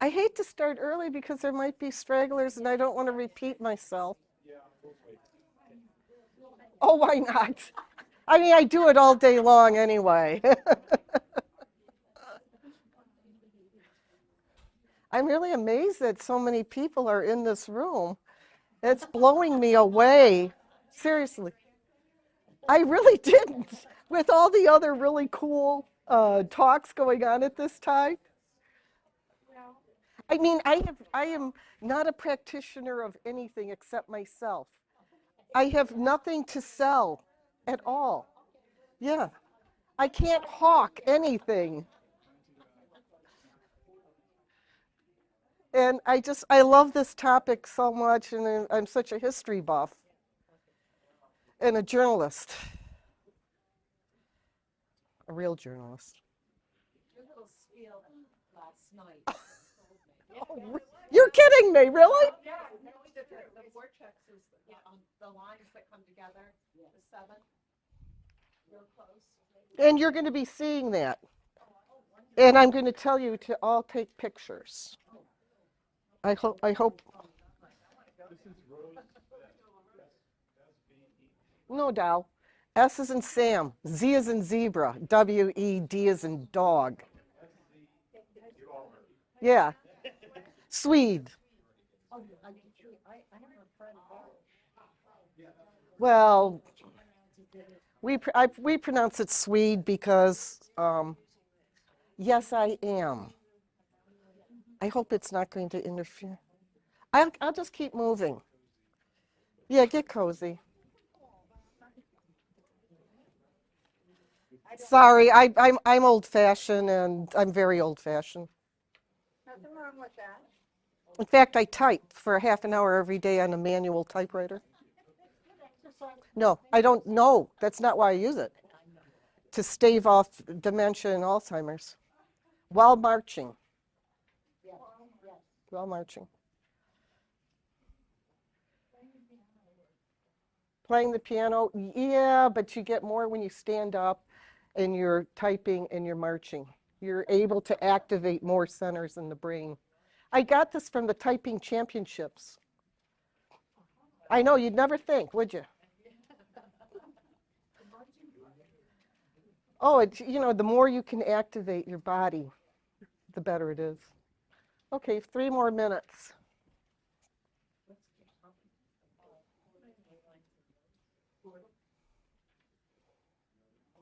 I hate to start early because there might be stragglers and I don't want to repeat myself. Oh, why not? I mean, I do it all day long anyway. I'm really amazed that so many people are in this room. It's blowing me away. Seriously. I really didn't. With all the other really cool talks going on at this time. I mean, I am not a practitioner of anything except myself. I have nothing to sell at all. Yeah. I can't hawk anything. And I love this topic so much, and I'm such a history buff and a journalist, a real journalist. Your little spiel last night sold me. Oh, you're kidding me, really? Yeah, no, the vortexes, the lines that come together, the seven, real close. And you're going to be seeing that. And I'm going to tell you to all take pictures. I hope. No, Dow. S is in Sam. Z is in zebra. W-E-D is in dog. Yeah. Swede. Well, we pronounce it Swede because, yes, I am. I hope it's not going to interfere. I'll just keep moving. Yeah, get cozy. Sorry, I'm old-fashioned, and I'm very old-fashioned. Nothing wrong with that. In fact, I type for a half an hour every day on a manual typewriter. No, I don't know. That's not why I use it. To stave off dementia and Alzheimer's while marching. While marching. Playing the piano, yeah, but you get more when you stand up and you're typing and you're marching. You're able to activate more centers in the brain. I got this from the typing championships. I know, you'd never think, would you? Oh, the more you can activate your body, the better it is. Okay, 3 more minutes.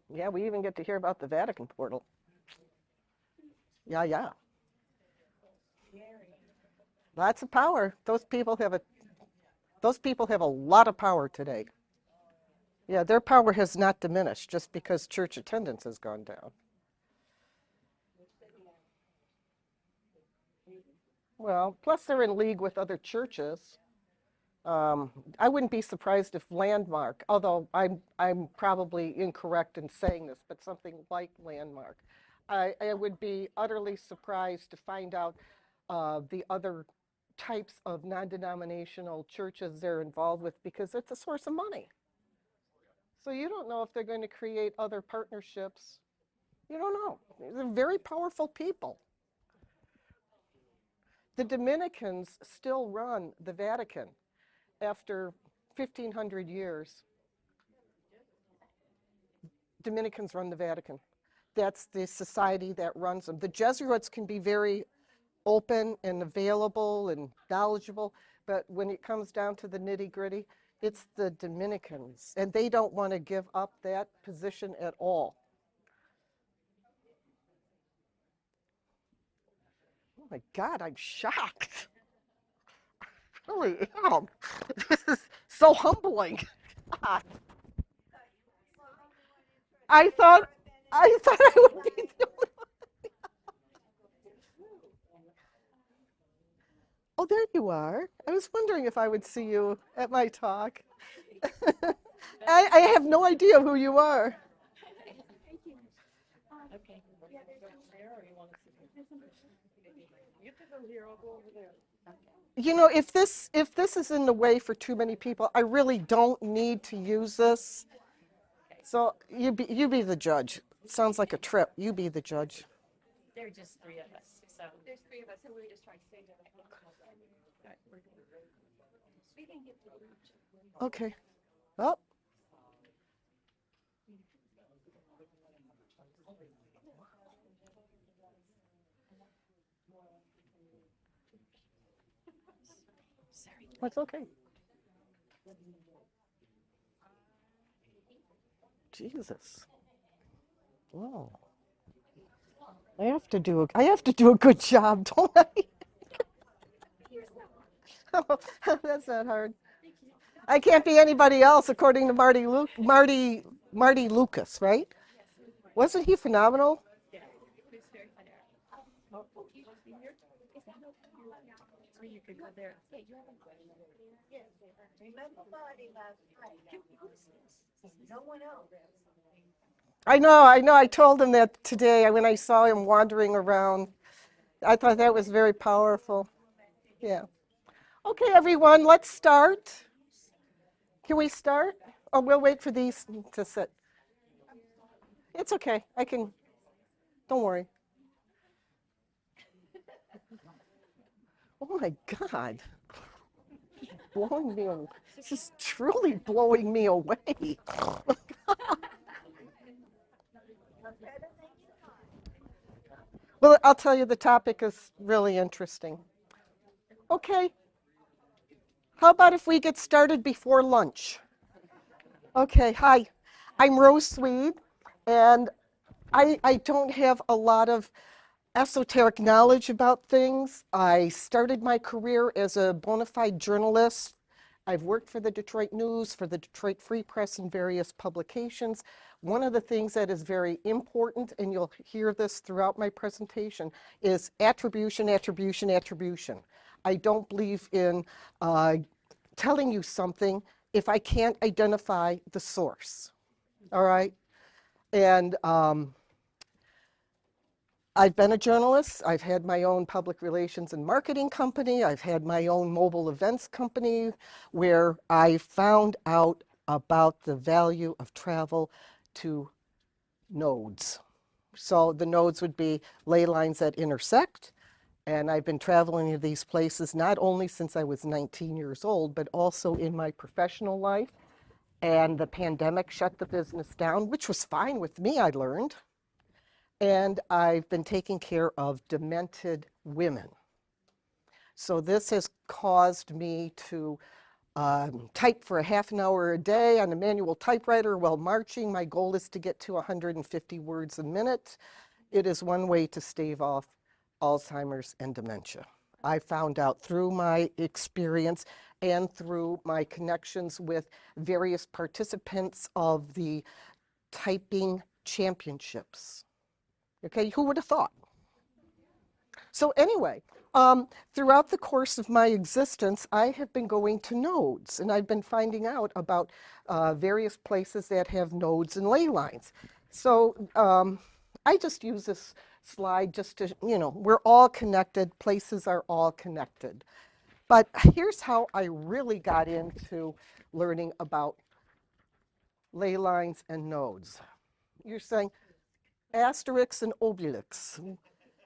Yeah, we even get to hear about the Vatican portal. Yeah, yeah. Lots of power. Those people have a lot of power today. Yeah, their power has not diminished just because church attendance has gone down. Well, plus they're in league with other churches. I wouldn't be surprised if Landmark, although I'm probably incorrect in saying this, but something like Landmark, I would be utterly surprised to find out the other types of non-denominational churches they're involved with because it's a source of money. So you don't know if they're going to create other partnerships. You don't know. They're very powerful people. The Dominicans still run the Vatican after 1,500 years. Dominicans run the Vatican. That's the society that runs them. The Jesuits can be very open and available and knowledgeable, but when it comes down to the nitty-gritty, it's the Dominicans, and they don't want to give up that position at all. Oh my God, I'm shocked. I really am. This is so humbling. God. I thought I would be the only one. Oh, there you are. I was wondering if I would see you at my talk. I have no idea who you are. Okay. You could go here, I'll go over there. If this is in the way for too many people, I really don't need to use this. So you be the judge. Sounds like a trip. You be the judge. There are just 3 of us, so so. There's three of us, and we were just trying to stay together. We can get the Okay. Oh. That's okay. Jesus. Wow. I have to do a good job, don't I? That's not hard. I can't be anybody else according to Marty Lucas, right? Wasn't he phenomenal? Or you could go there. Yeah, you have I know. I told him that today when I saw him wandering around. I thought that was very powerful. Yeah. Okay, everyone, let's start. Can we start? Or we'll wait for these to sit. It's okay. I can, don't worry. Oh my God. Blowing me away. This is truly blowing me away. Well, I'll tell you, the topic is really interesting. Okay. How about if we get started before lunch? Okay, hi. I'm Rose Swede, and I don't have a lot of esoteric knowledge about things. I started my career as a bona fide journalist. I've worked for the Detroit News, for the Detroit Free Press, and various publications. One of the things that is very important, and you'll hear this throughout my presentation, is attribution, attribution, attribution. I don't believe in telling you something if I can't identify the source. All right? And I've been a journalist. I've had my own public relations and marketing company. I've had my own mobile events company where I found out about the value of travel to nodes. So the nodes would be ley lines that intersect. And I've been traveling to these places not only since I was 19 years old, but also in my professional life. And the pandemic shut the business down, which was fine with me, I learned. And I've been taking care of demented women. So this has caused me to type for a half an hour a day on a manual typewriter while marching. My goal is to get to 150 words a minute. It is one way to stave off Alzheimer's and dementia. I found out through my experience and through my connections with various participants of the typing championships. Okay, who would have thought? So anyway, throughout the course of my existence, I have been going to nodes, and I've been finding out about various places that have nodes and ley lines. So I just use this slide just to, we're all connected, places are all connected. But here's how I really got into learning about ley lines and nodes. You're saying Asterix and Obelix.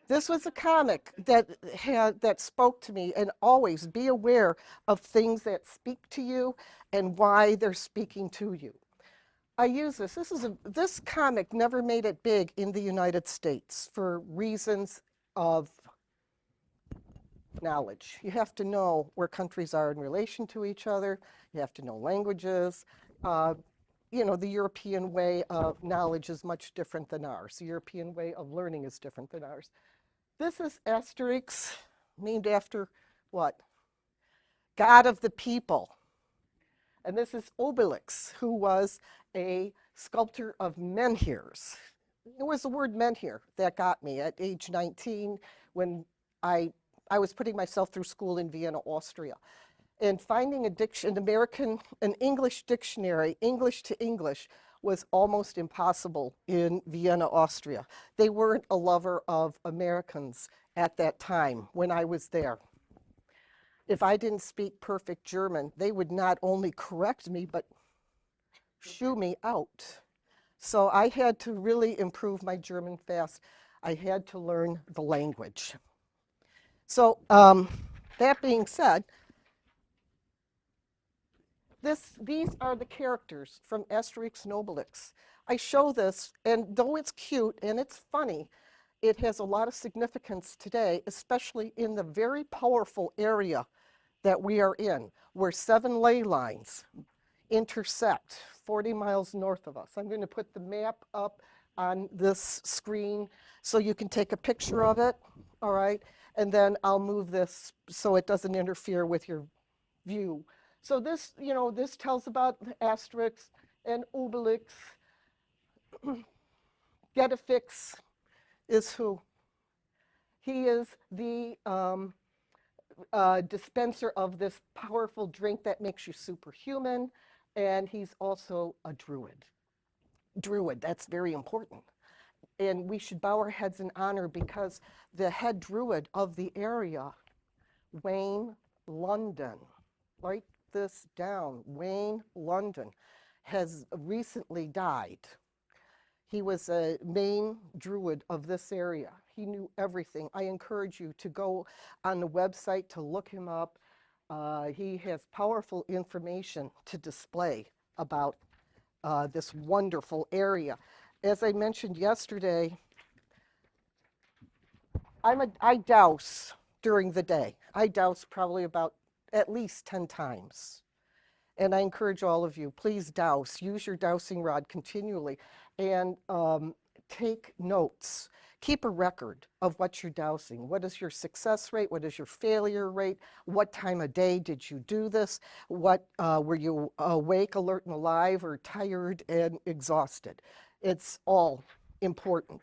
This was a comic that spoke to me, and always be aware of things that speak to you and why they're speaking to you. I use this. This comic never made it big in the United States for reasons of knowledge. You have to know where countries are in relation to each other. You have to know languages. The European way of knowledge is much different than ours. The European way of learning is different than ours. This is Asterix, named after what? God of the people. And this is Obelix, who was a sculptor of menhirs. It was the word menhir that got me at age 19 when I was putting myself through school in Vienna, Austria. And finding an English dictionary, English to English, was almost impossible in Vienna, Austria. They weren't a lover of Americans at that time when I was there. If I didn't speak perfect German, they would not only correct me, but shoo me out. So I had to really improve my German fast. I had to learn the language. So that being said, these are the characters from Asterix and Obelix. I show this, and though it's cute and it's funny, it has a lot of significance today, especially in the very powerful area that we are in, where 7 ley lines intersect 40 miles north of us. I'm going to put the map up on this screen so you can take a picture of it, all right? And then I'll move this so it doesn't interfere with your view. So this, this tells about Asterix and Obelix. Getafix is who? He is the dispenser of this powerful drink that makes you superhuman, and he's also a druid. Druid, that's very important. And we should bow our heads in honor because the head druid of the area, Wayne London, write this down, Wayne London, has recently died. He was a main druid of this area. He knew everything. I encourage you to go on the website to look him up. He has powerful information to display about this wonderful area. As I mentioned yesterday, I douse during the day. I douse probably about at least 10 times. And I encourage all of you, please douse. Use your dowsing rod continually and take notes. Keep a record of what you're dousing. What is your success rate? What is your failure rate? What time of day did you do this? What were you awake, alert, and alive, or tired and exhausted? It's all important.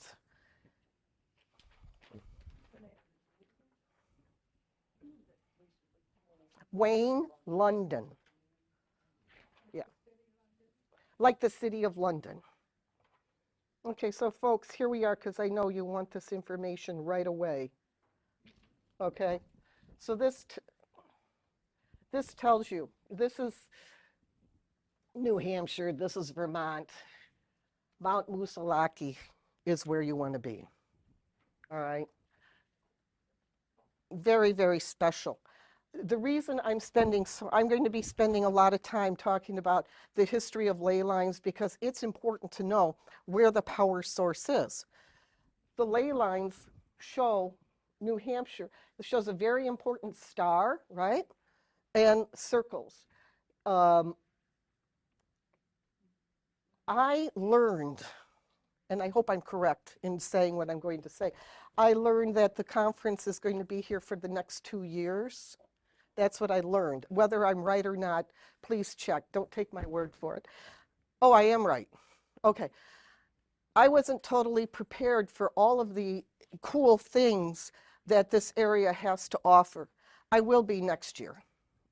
Wayne London. Yeah, like the city of London. Okay, so folks, here we are because I know you want this information right away. Okay, so this tells you, this is New Hampshire, this is Vermont. Mount Musalaki is where you want to be. All right. Very, very special. The reason I'm going to be spending a lot of time talking about the history of ley lines because it's important to know where the power source is. The ley lines show New Hampshire. It shows a very important star, right? And circles. I learned, and I hope I'm correct in saying what I'm going to say, I learned that the conference is going to be here for the next 2 years. That's what I learned. Whether I'm right or not, please check. Don't take my word for it. Oh, I am right. Okay. I wasn't totally prepared for all of the cool things that this area has to offer. I will be next year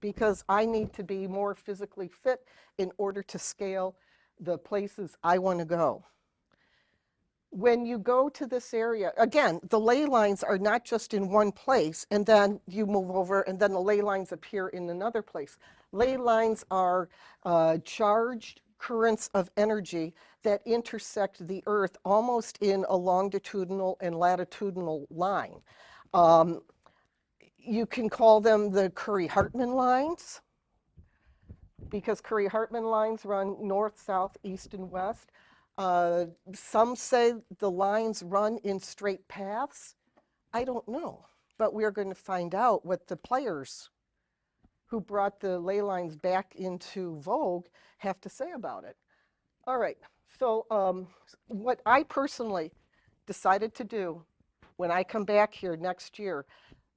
because I need to be more physically fit in order to scale the places I want to go. When you go to this area, again, the ley lines are not just in one place and then you move over and then the ley lines appear in another place. Ley lines are charged currents of energy that intersect the earth almost in a longitudinal and latitudinal line. You can call them the Curry-Hartman lines because Curry-Hartman lines run north, south, east, and west. Some say the lines run in straight paths. I don't know, but we're going to find out what the players who brought the ley lines back into vogue have to say about it. All right, so what I personally decided to do when I come back here next year,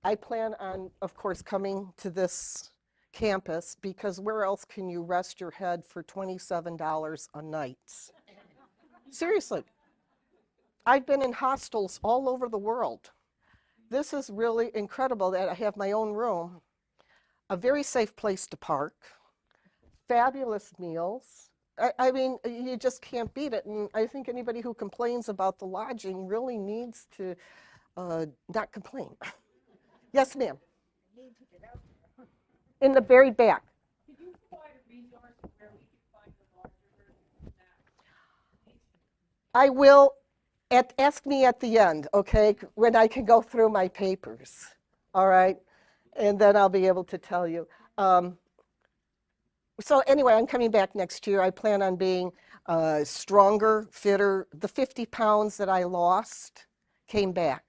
I plan on, of course, coming to this campus because where else can you rest your head for $27 a night? Seriously. I've been in hostels all over the world. This is really incredible that I have my own room, a very safe place to park, fabulous meals. I mean, you just can't beat it. And I think anybody who complains about the lodging really needs to not complain. Yes, ma'am. In the very back. Could you provide a resource where we can find the larger version of that? I will, ask me at the end, okay, when I can go through my papers. all right? And then I'll be able to tell you. Um, so anyway, I'm coming back next year. I plan on being stronger, fitter. The 50 pounds that I lost came back.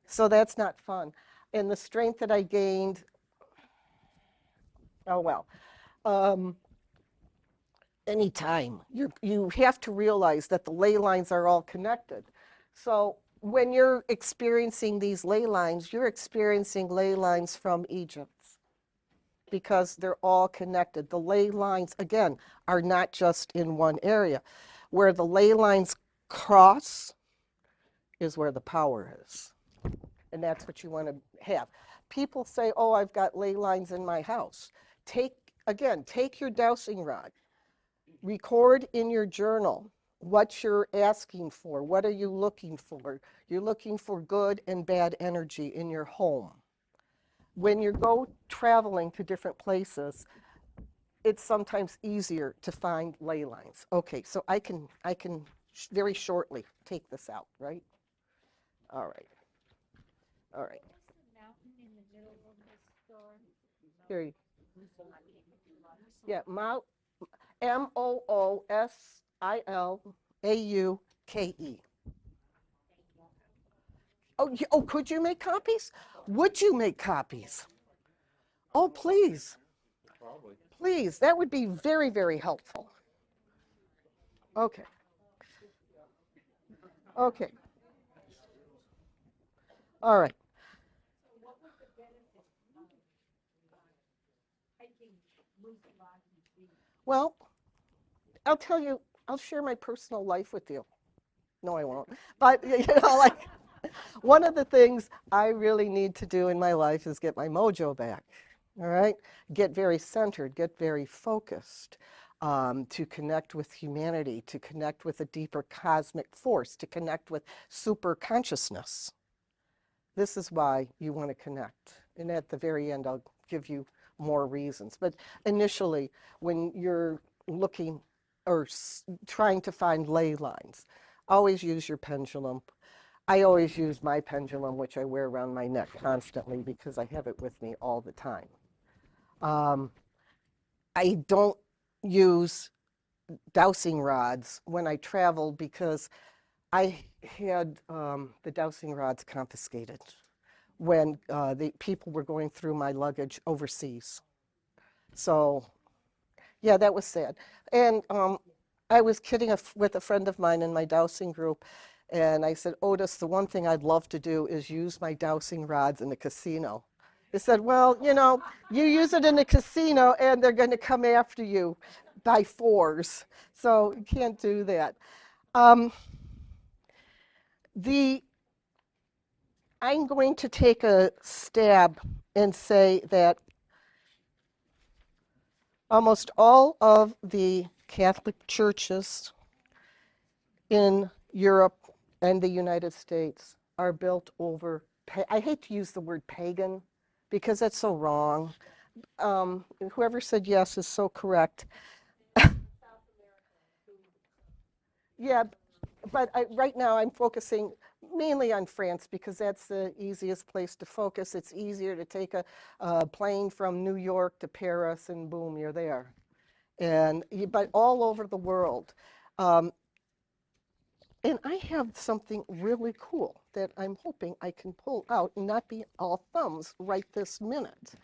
So that's not fun. And the strength that I gained, oh well. Um, Anytime. You have to realize that the ley lines are all connected. So when you're experiencing these ley lines, you're experiencing ley lines from Egypt because they're all connected. The ley lines, again, are not just in one area. Where the ley lines cross is where the power is. And that's what you want to have. People say, oh, I've got ley lines in my house. Take your dowsing rod. Record in your journal what you're asking for. What are you looking for? You're looking for good and bad energy in your home. When you go traveling to different places, it's sometimes easier to find ley lines. Okay, so I can very shortly take this out, right? All right. All right. What's the mountain in the middle of this store? Here you. Yeah, Moosilaauke. Oh, oh, could you make copies? Would you make copies? Oh, please. Please, that would be very, very helpful. Okay. Okay. All right. Well, I'll tell you, I'll share my personal life with you. No, I won't. But, like, one of the things I really need to do in my life is get my mojo back. All right? Get very centered, get very focused, to connect with humanity, to connect with a deeper cosmic force, to connect with super consciousness. This is why you want to connect. And at the very end, I'll give you more reasons. But initially, when you're looking or trying to find ley lines, always use your pendulum. I always use my pendulum, which I wear around my neck constantly because I have it with me all the time. I don't use dowsing rods when I travel because I had the dowsing rods confiscated when the people were going through my luggage overseas. So, yeah, that was sad. And I was kidding with a friend of mine in my dowsing group, and I said, Otis, the one thing I'd love to do is use my dowsing rods in a casino. He said, well, you use it in a casino, and they're going to come after you by fours, so you can't do that. Um, I'm going to take a stab and say that almost all of the Catholic churches in Europe and the United States are built over, I hate to use the word pagan because that's so wrong. Whoever said yes is so correct. Yeah, but right now I'm focusing mainly on France because that's the easiest place to focus. It's easier to take a plane from New York to Paris and boom, you're there. But all over the world. Um, and I have something really cool that I'm hoping I can pull out and not be all thumbs right this minute.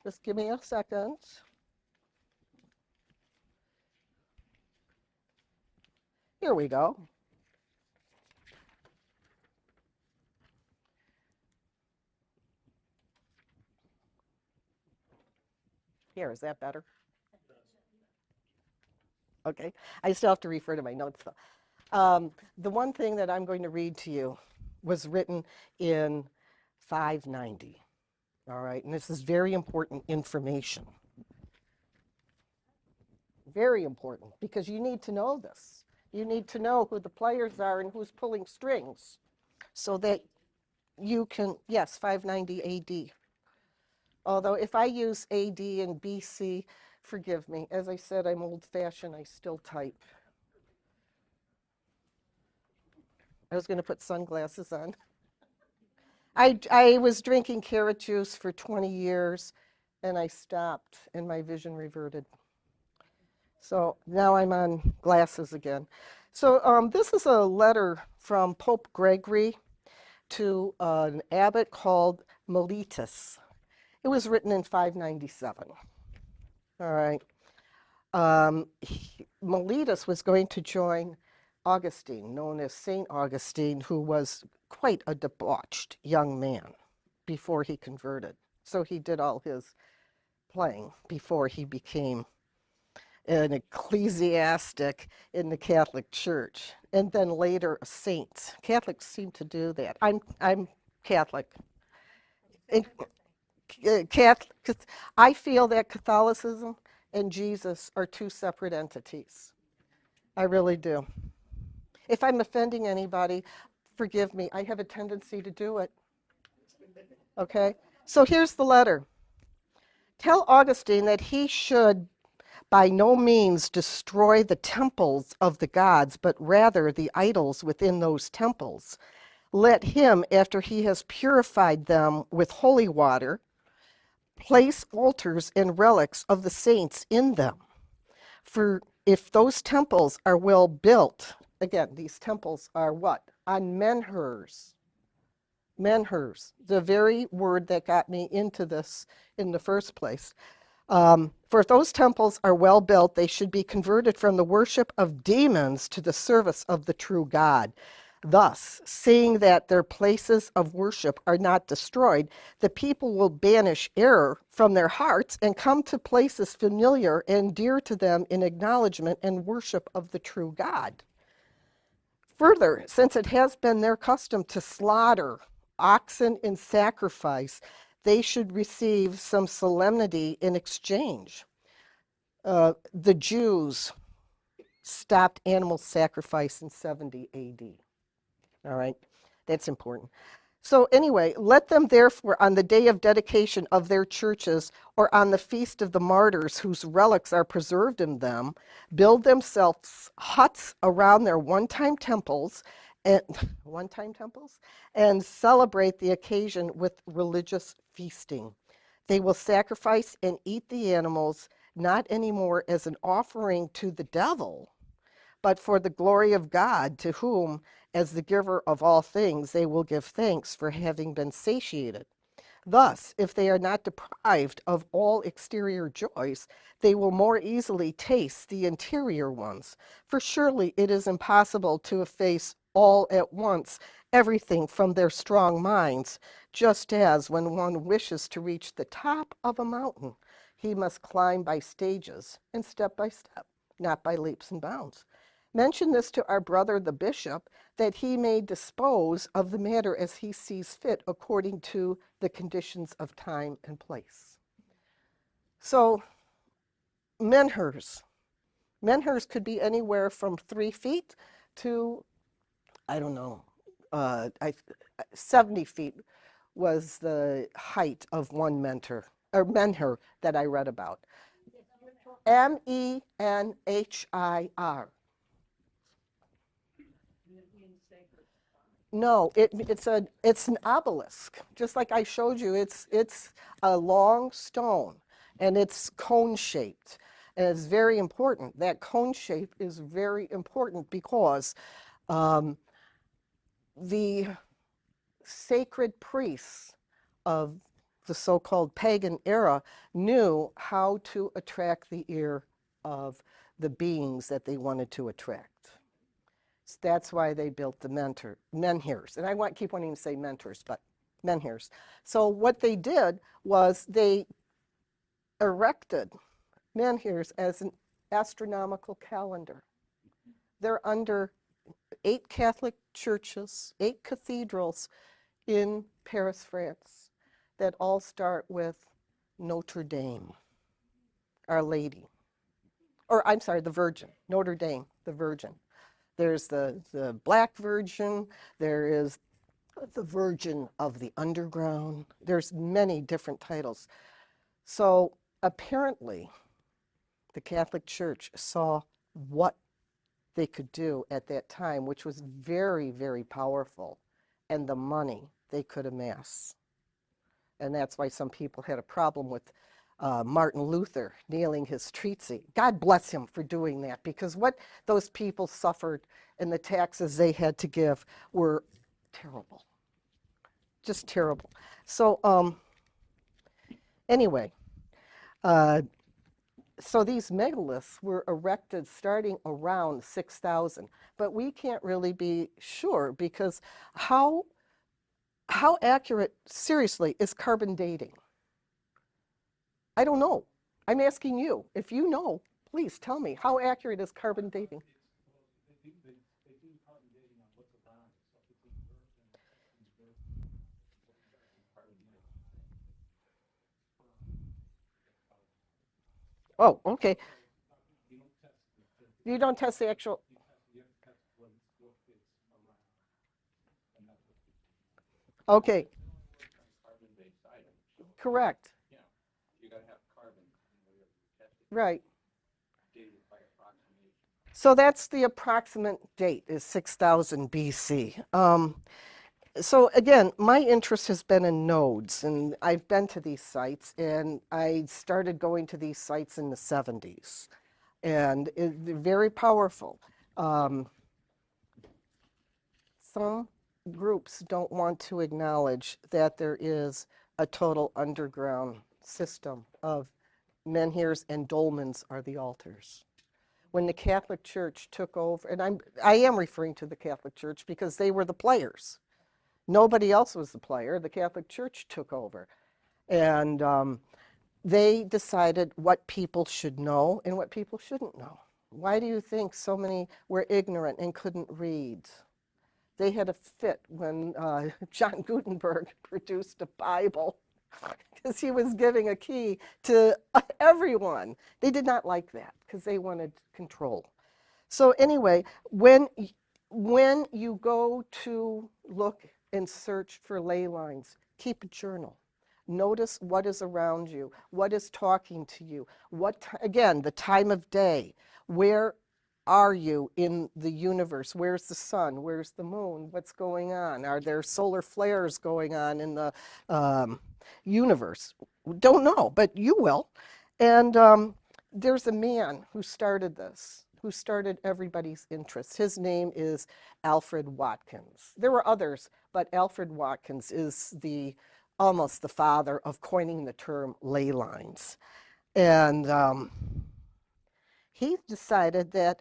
Just give me a second. Here we go. Here, is that better? Okay, I still have to refer to my notes though. The one thing that I'm going to read to you was written in 590. All right, and this is very important information. Very important because you need to know this. You need to know who the players are and who's pulling strings so that you can, yes, 590 AD. Although if I use AD and BC, forgive me. As I said, I'm old-fashioned. I still type. I was going to put sunglasses on. I was drinking carrot juice for 20 years, and I stopped, and my vision reverted. So now I'm on glasses again. So this is a letter from Pope Gregory to an abbot called Mellitus. It was written in 597. All right. Mellitus was going to join Augustine, known as Saint Augustine, who was quite a debauched young man before he converted. So he did all his playing before he became an ecclesiastic in the Catholic Church, and then later a saint. Catholics seem to do that. I'm Catholic. And, Catholic. I feel that Catholicism and Jesus are two separate entities. I really do. If I'm offending anybody, forgive me. I have a tendency to do it. Okay? So here's the letter. Tell Augustine that he should by no means destroy the temples of the gods, but rather the idols within those temples. Let him, after he has purified them with holy water, place altars and relics of the saints in them. For if those temples are well built, again, these temples are what? On menhers. Menhers, the very word that got me into this in the first place. For if those temples are well built, they should be converted from the worship of demons to the service of the true God. Thus, seeing that their places of worship are not destroyed, the people will banish error from their hearts and come to places familiar and dear to them in acknowledgement and worship of the true God. Further, since it has been their custom to slaughter oxen in sacrifice, they should receive some solemnity in exchange. The Jews stopped animal sacrifice in 70 AD. All right, that's important. So anyway, let them therefore, on the day of dedication of their churches or on the feast of the martyrs whose relics are preserved in them, build themselves huts around their one-time temples and and celebrate the occasion with religious feasting. They will sacrifice and eat the animals not anymore as an offering to the devil, but for the glory of God, to whom, as the giver of all things, they will give thanks for having been satiated. Thus, if they are not deprived of all exterior joys, they will more easily taste the interior ones. For surely it is impossible to efface all at once everything from their strong minds, just as when one wishes to reach the top of a mountain, he must climb by stages and step by step, not by leaps and bounds. Mention this to our brother the bishop, that he may dispose of the matter as he sees fit according to the conditions of time and place. So, menhers. Menhers could be anywhere from 3 feet to, I don't know, 70 feet was the height of one menhir that I read about. Menhir. No, it's an obelisk. Just like I showed you, it's a long stone and it's cone shaped. And it's very important. That cone shape is very important because the sacred priests of the so-called pagan era knew how to attract the ear of the beings that they wanted to attract. That's why they built the menhirs. And I keep wanting to say mentors, but menhirs. So what they did was they erected menhirs as an astronomical calendar. They're under 8 Catholic churches, 8 cathedrals in Paris, France, that all start with Notre Dame, Our Lady. Or I'm sorry, the Virgin, Notre Dame, the Virgin. There's the Black Virgin, there is the Virgin of the Underground. There's many different titles. So apparently, the Catholic Church saw what they could do at that time, which was very, very powerful, and the money they could amass. And that's why some people had a problem with Martin Luther nailing his treatise. God bless him for doing that, because what those people suffered and the taxes they had to give were terrible, just terrible. So anyway, uh, so these megaliths were erected starting around 6,000, but we can't really be sure, because how accurate, seriously, is carbon dating? I don't know. I'm asking you. If you know, please tell me. How accurate is carbon dating? Oh, okay. You don't test the actual. Okay, correct. Right. So that's the approximate date, is 6,000 BC. So again, my interest has been in nodes, and I've been to these sites, and I started going to these sites in the 70s, and they're very powerful. Some groups don't want to acknowledge that there is a total underground system of menhirs, and dolmens are the altars. When the Catholic Church took over, and I am referring to the Catholic Church because they were the players. Nobody else was the player. The Catholic Church took over. And they decided what people should know and what people shouldn't know. Why do you think so many were ignorant and couldn't read? They had a fit when John Gutenberg produced a Bible because he was giving a key to everyone. They did not like that because they wanted control. So anyway, when you go to look and search for ley lines, keep a journal. Notice what is around you, what is talking to you, again, the time of day, where are you in the universe? Where's the sun? Where's the moon? What's going on? Are there solar flares going on in the universe? Don't know, but you will. And there's a man who started this, who started everybody's interest. His name is Alfred Watkins. There were others, but Alfred Watkins is almost the father of coining the term ley lines. And he decided that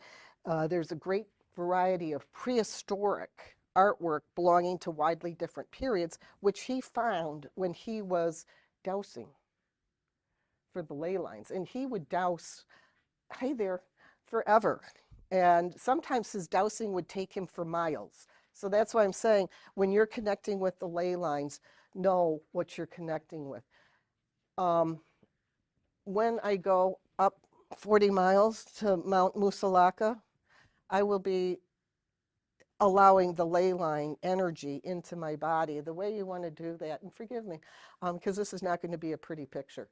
there's a great variety of prehistoric artwork belonging to widely different periods, which he found when he was dowsing for the ley lines. And he would douse, hey there, forever. And sometimes his dowsing would take him for miles. So that's why I'm saying, when you're connecting with the ley lines, know what you're connecting with. When I go up 40 miles to Mount Musalaka, I will be allowing the ley line energy into my body. The way you want to do that, and forgive me, because this is not going to be a pretty picture.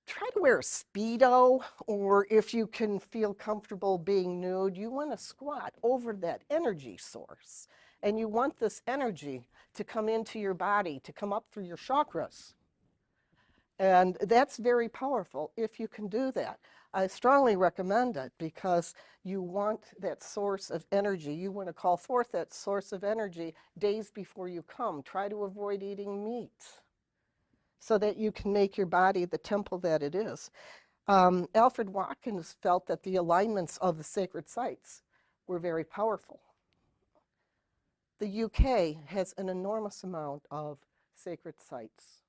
Try to wear a Speedo, or if you can feel comfortable being nude, you want to squat over that energy source. And you want this energy to come into your body, to come up through your chakras. And that's very powerful if you can do that. I strongly recommend it because you want that source of energy. You want to call forth that source of energy days before you come. Try to avoid eating meat so that you can make your body the temple that it is. Alfred Watkins felt that the alignments of the sacred sites were very powerful. The UK has an enormous amount of sacred sites.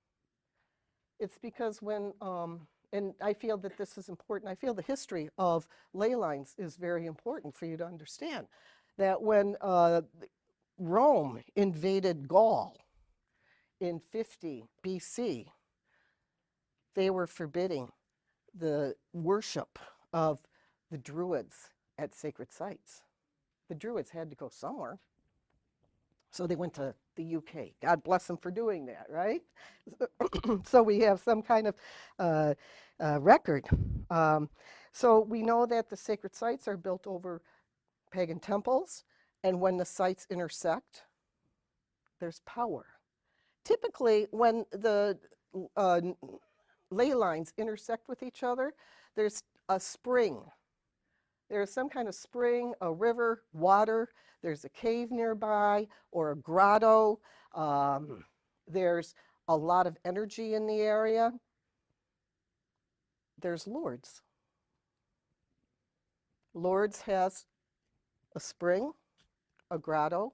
It's because when, and I feel that this is important, I feel the history of ley lines is very important for you to understand, that when Rome invaded Gaul in 50 BC, they were forbidding the worship of the Druids at sacred sites. The Druids had to go somewhere. So they went to the UK. God bless them for doing that, right? So we have some kind of record. So we know that the sacred sites are built over pagan temples, and when the sites intersect, there's power. Typically, when the uh, ley lines intersect with each other, there's a spring. There's some kind of spring, a river, water. There's a cave nearby or a grotto. There's a lot of energy in the area. There's Lourdes. Lourdes has a spring, a grotto,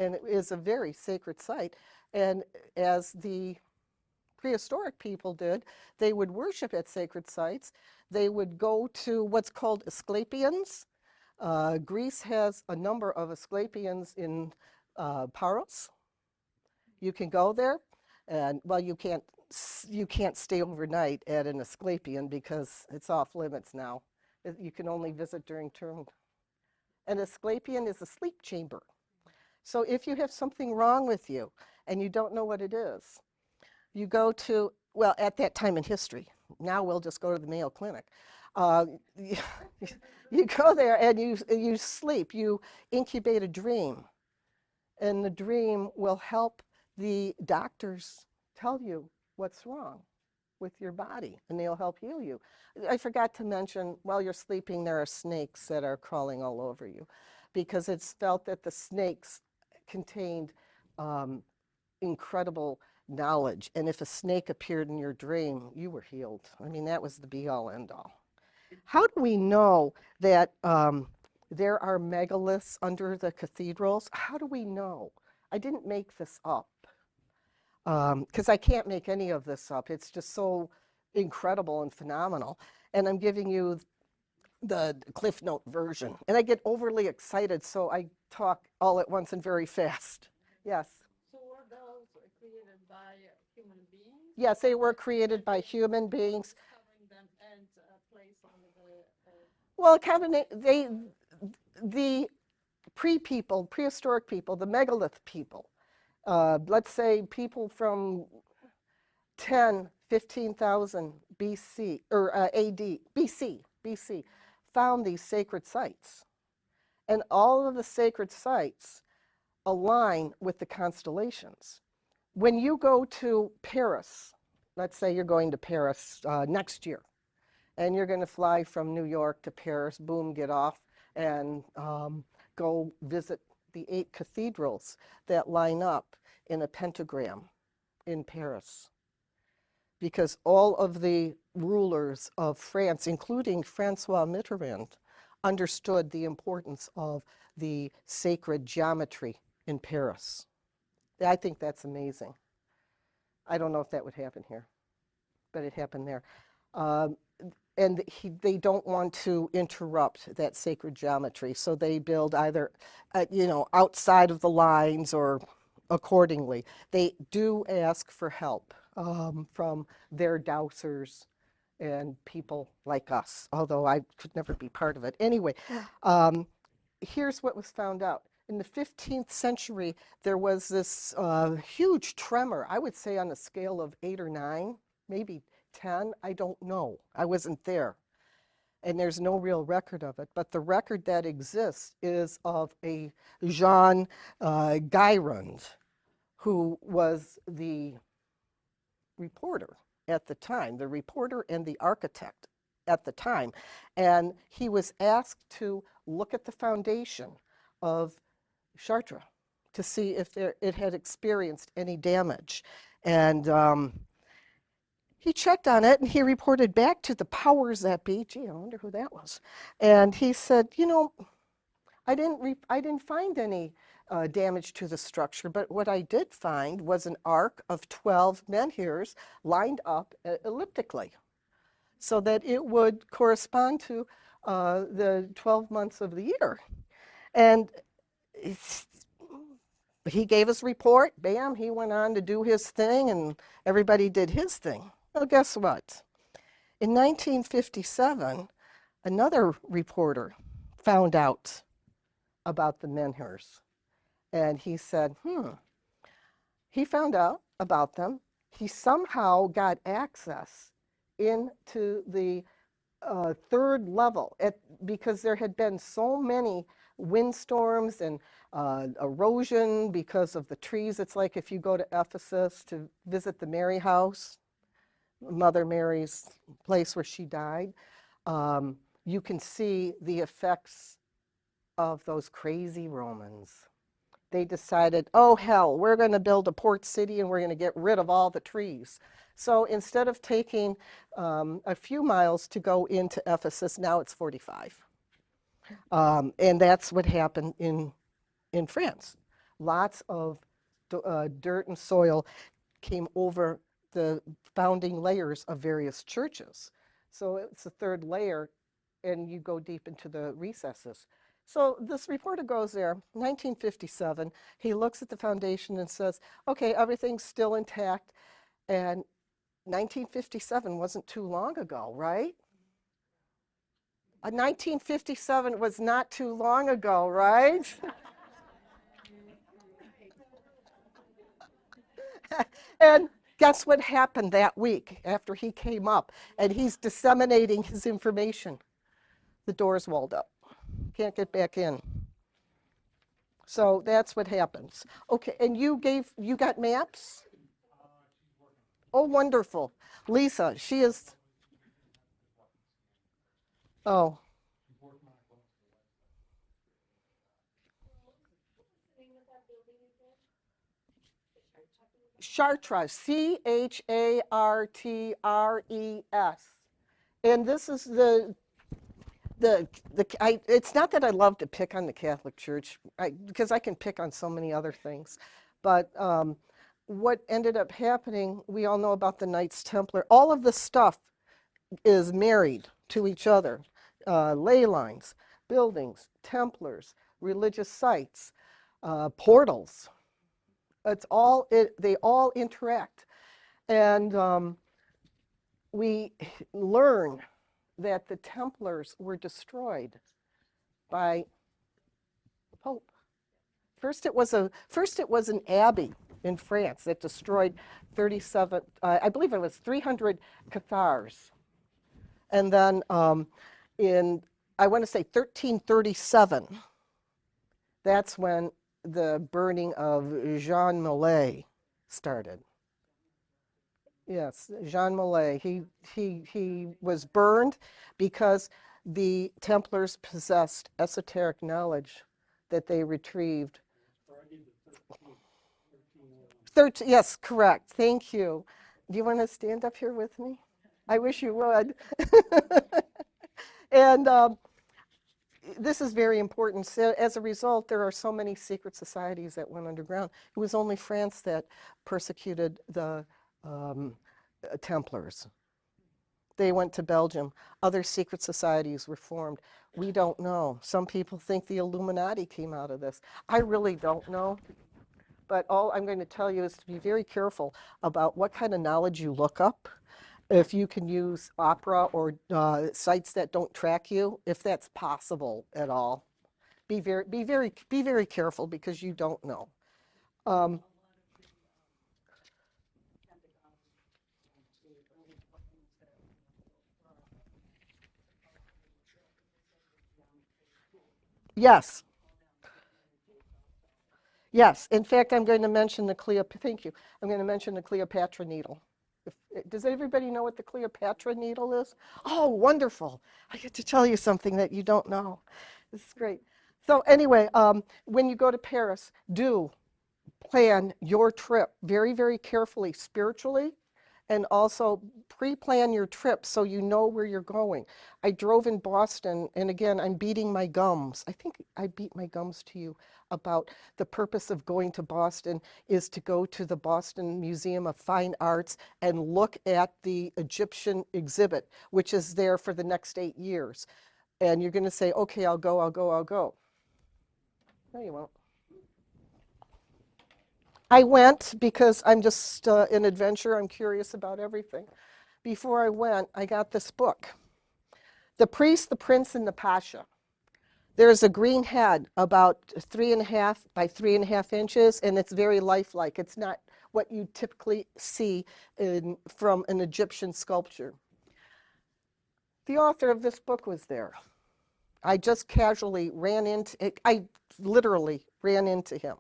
and it is a very sacred site. And as the prehistoric people did, they would worship at sacred sites. They would go to what's called Asclepions. Greece has a number of Asclepions in Paros. You can go there, and well, you can't stay overnight at an Asclepion because it's off limits now. You can only visit during term. An Asclepion is a sleep chamber. So if you have something wrong with you and you don't know what it is, you go to, well, at that time in history, now we'll just go to the Mayo Clinic. You, you go there and you sleep, you incubate a dream, and the dream will help the doctors tell you what's wrong with your body, and they'll help heal you. I forgot to mention, while you're sleeping, there are snakes that are crawling all over you, because it's felt that the snakes contained incredible knowledge, and if a snake appeared in your dream, you were healed. I mean, that was the be-all, end-all. How do we know that there are megaliths under the cathedrals? How do we know? I didn't make this up, because I can't make any of this up. It's just so incredible and phenomenal. And I'm giving you the Cliff Note version. And I get overly excited, so I talk all at once and very fast. Yes? So were those created by human beings? Yes, they were created by human beings. Covering them and placed under the Well, the pre-people, prehistoric people, the megalith people, let's say people from 10, 15,000 BC, or AD, BC, found these sacred sites. And all of the sacred sites align with the constellations. When you go to Paris, let's say you're going to Paris next year, and you're going to fly from New York to Paris, boom, get off, and go visit the 8 cathedrals that line up in a pentagram in Paris. Because all of the rulers of France, including Francois Mitterrand, understood the importance of the sacred geometry in Paris. I think that's amazing. I don't know if that would happen here, but it happened there. And they don't want to interrupt that sacred geometry, so they build either, outside of the lines or accordingly. They do ask for help from their dowsers and people like us, although I could never be part of it. Anyway, here's what was found out. In the 15th century, there was this huge tremor, I would say on a scale of 8 or 9, maybe 10, I don't know. I wasn't there. And there's no real record of it. But the record that exists is of a Jean Guyrand, who was the reporter at the time, the reporter and the architect at the time. And he was asked to look at the foundation of Chartres to see if it had experienced any damage. And he checked on it and he reported back to the powers that be. Gee, I wonder who that was. And he said, I didn't find any damage to the structure, but what I did find was an arc of 12 menhirs lined up elliptically so that it would correspond to the 12 months of the year. And he gave his report, bam, he went on to do his thing, and everybody did his thing. Well, guess what? In 1957, another reporter found out about the menhirs. And he said, he found out about them. He somehow got access into the third level because there had been so many windstorms and erosion because of the trees. It's like if you go to Ephesus to visit the Mary House, Mother Mary's place where she died, you can see the effects of those crazy Romans. They decided, oh hell, we're going to build a port city and we're going to get rid of all the trees. So instead of taking a few miles to go into Ephesus, now it's 45. And that's what happened in France. Lots of dirt and soil came over the founding layers of various churches. So it's the third layer, and you go deep into the recesses. So this reporter goes there, 1957. He looks at the foundation and says, okay, everything's still intact. And 1957 wasn't too long ago, right? 1957 was not too long ago, right? And guess what happened that week after he came up and he's disseminating his information? The doors walled up. Can't get back in. So that's what happens. Okay, and you got maps? Oh, wonderful. Lisa, she is, oh. Chartres, Chartres. And this is it's not that I love to pick on the Catholic Church, because I can pick on so many other things. But what ended up happening, we all know about the Knights Templar. All of this stuff is married to each other. Ley lines, buildings, Templars, religious sites, portals. They all interact. And we learn that the Templars were destroyed by the Pope. First it was an abbey in France that destroyed 37, I believe it was 300 Cathars. And then in, I want to say 1337, that's when the burning of Jean Molay started. Yes, Jean Molay. He was burned because the Templars possessed esoteric knowledge that they retrieved. Yes, correct. Thank you. Do you want to stand up here with me? I wish you would. And this is very important. So as a result, there are so many secret societies that went underground. It was only France that persecuted the Templars. They went to Belgium. Other secret societies were formed. We don't know. Some people think the Illuminati came out of this. I really don't know. But all I'm going to tell you is to be very careful about what kind of knowledge you look up. If you can use Opera or sites that don't track you, if that's possible at all. Be very careful because you don't know. Yes. Yes, in fact, I'm going to mention the thank you. I'm going to mention the Cleopatra needle. Does everybody know what the Cleopatra needle is? Oh, wonderful. I get to tell you something that you don't know. This is great. So anyway, when you go to Paris, do plan your trip very carefully spiritually, and also pre-plan your trip so you know where you're going. I drove in Boston, and again, I'm beating my gums. I think I beat my gums to you about the purpose of going to Boston is to go to the Boston Museum of Fine Arts and look at the Egyptian exhibit, which is there for the next 8 years. And you're going to say, okay, I'll go. No, you won't. I went because I'm just an adventurer. I'm curious about everything. Before I went, I got this book, The Priest, the Prince, and the Pasha. There's a green head about 3.5 by 3.5 inches, and it's very lifelike. It's not what you typically see from an Egyptian sculpture. The author of this book was there. I just casually ran into it. I literally ran into him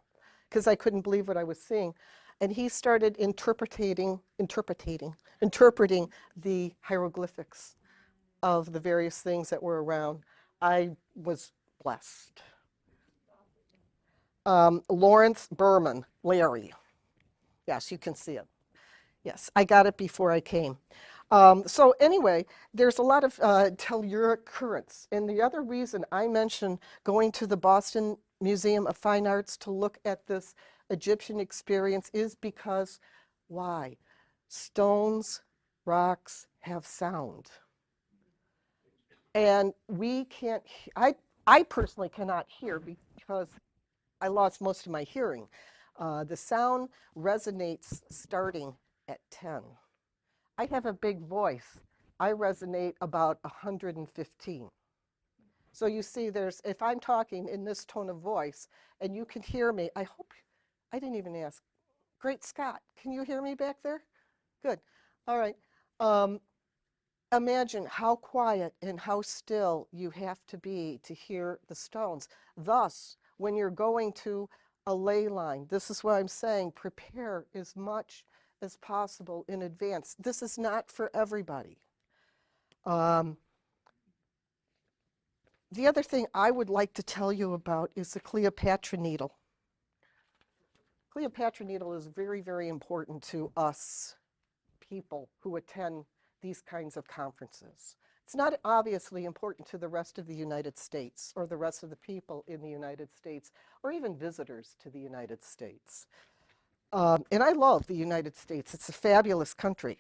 because I couldn't believe what I was seeing. And he started interpreting the hieroglyphics of the various things that were around. I was blessed. Lawrence Berman, Larry. Yes, you can see it. Yes, I got it before I came. So anyway, there's a lot of telluric currents. And the other reason I mentioned going to the Boston Museum of Fine Arts to look at this Egyptian experience is because why? Stones, rocks have sound. And we can't, I personally cannot hear because I lost most of my hearing. The sound resonates starting at 10. I have a big voice. I resonate about 115. So you see, if I'm talking in this tone of voice and you can hear me, I didn't even ask. Great Scott, can you hear me back there? Good. All right. Imagine how quiet and how still you have to be to hear the stones. Thus, when you're going to a ley line, this is what I'm saying, prepare as much as possible in advance. This is not for everybody. The other thing I would like to tell you about is the Cleopatra needle. Cleopatra needle is very, very important to us people who attend these kinds of conferences. It's not obviously important to the rest of the United States or the rest of the people in the United States or even visitors to the United States. And I love the United States. It's a fabulous country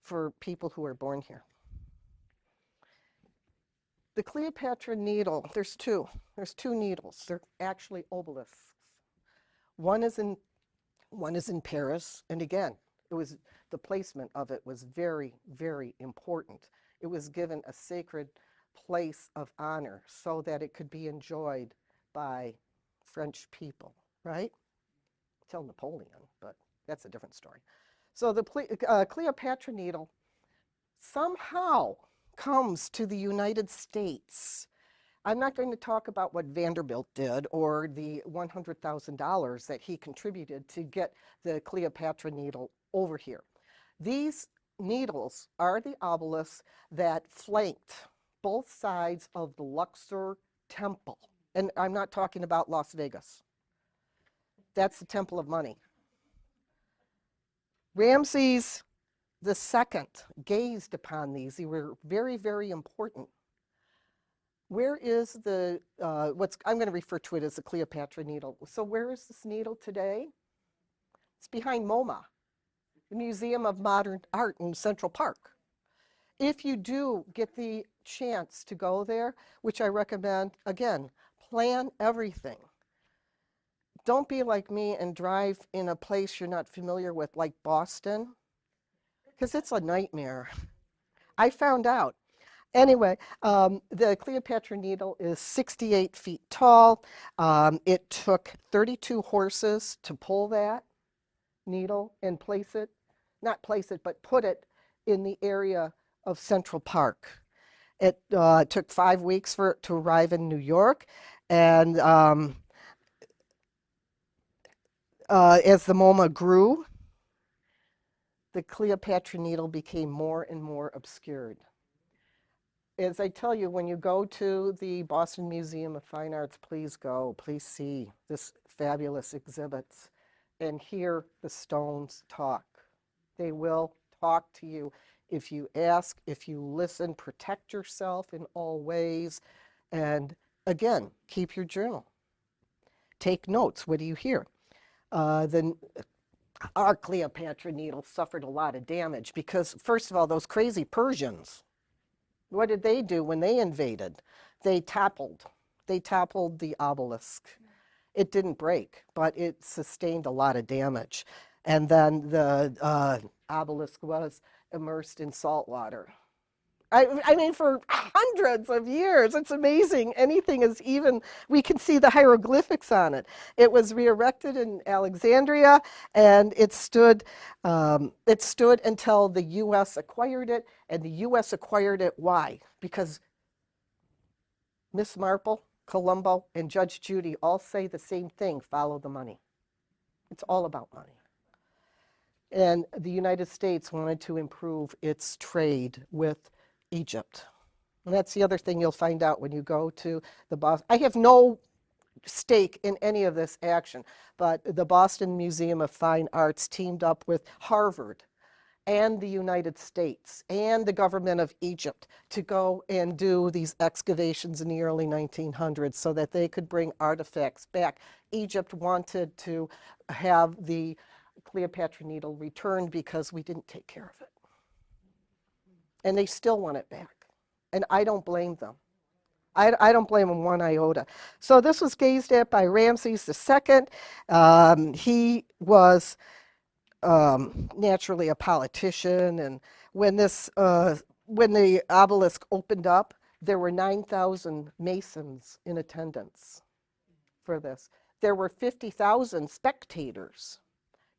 for people who are born here. The Cleopatra needle, there's two. There's two needles. They're actually obelisks. One is in Paris, and again, the placement of it was very, very important. It was given a sacred place of honor so that it could be enjoyed by French people, right? Till Napoleon, but that's a different story. So the Cleopatra needle somehow comes to the United States. I'm not going to talk about what Vanderbilt did or the $100,000 that he contributed to get the Cleopatra needle over here. These needles are the obelisks that flanked both sides of the Luxor Temple. And I'm not talking about Las Vegas. That's the Temple of Money. Ramses II gazed upon these. They were very, very important. Where is I'm going to refer to it as the Cleopatra needle. So where is this needle today? It's behind MoMA, the Museum of Modern Art in Central Park. If you do get the chance to go there, which I recommend, again, plan everything. Don't be like me and drive in a place you're not familiar with, like Boston, because it's a nightmare. I found out. Anyway, the Cleopatra needle is 68 feet tall. It took 32 horses to pull that needle and not place it, but put it in the area of Central Park. It took 5 weeks for it to arrive in New York. And as the MoMA grew, the Cleopatra needle became more and more obscured. As I tell you, when you go to the Boston Museum of Fine Arts, please go, please see this fabulous exhibits and hear the stones talk. They will talk to you if you ask, if you listen, protect yourself in all ways. And again, keep your journal. Take notes. What do you hear? Our Cleopatra needle suffered a lot of damage because, first of all, those crazy Persians, what did they do when they invaded? They toppled the obelisk. It didn't break, but it sustained a lot of damage. And then the obelisk was immersed in salt water. I mean, for hundreds of years. It's amazing. Anything is even, we can see the hieroglyphics on it. It was re-erected in Alexandria, and it stood until the U.S. acquired it, and the U.S. acquired it. Why? Because Miss Marple, Colombo, and Judge Judy all say the same thing: follow the money. It's all about money. And the United States wanted to improve its trade with Egypt. And that's the other thing you'll find out when you go to the Boston. I have no stake in any of this action, but the Boston Museum of Fine Arts teamed up with Harvard and the United States and the government of Egypt to go and do these excavations in the early 1900s so that they could bring artifacts back. Egypt wanted to have the Cleopatra needle returned because we didn't take care of it. And they still want it back. And I don't blame them. I don't blame them one iota. So this was gazed at by Ramses II. He was naturally a politician, and when the obelisk opened up, there were 9,000 Masons in attendance for this. There were 50,000 spectators.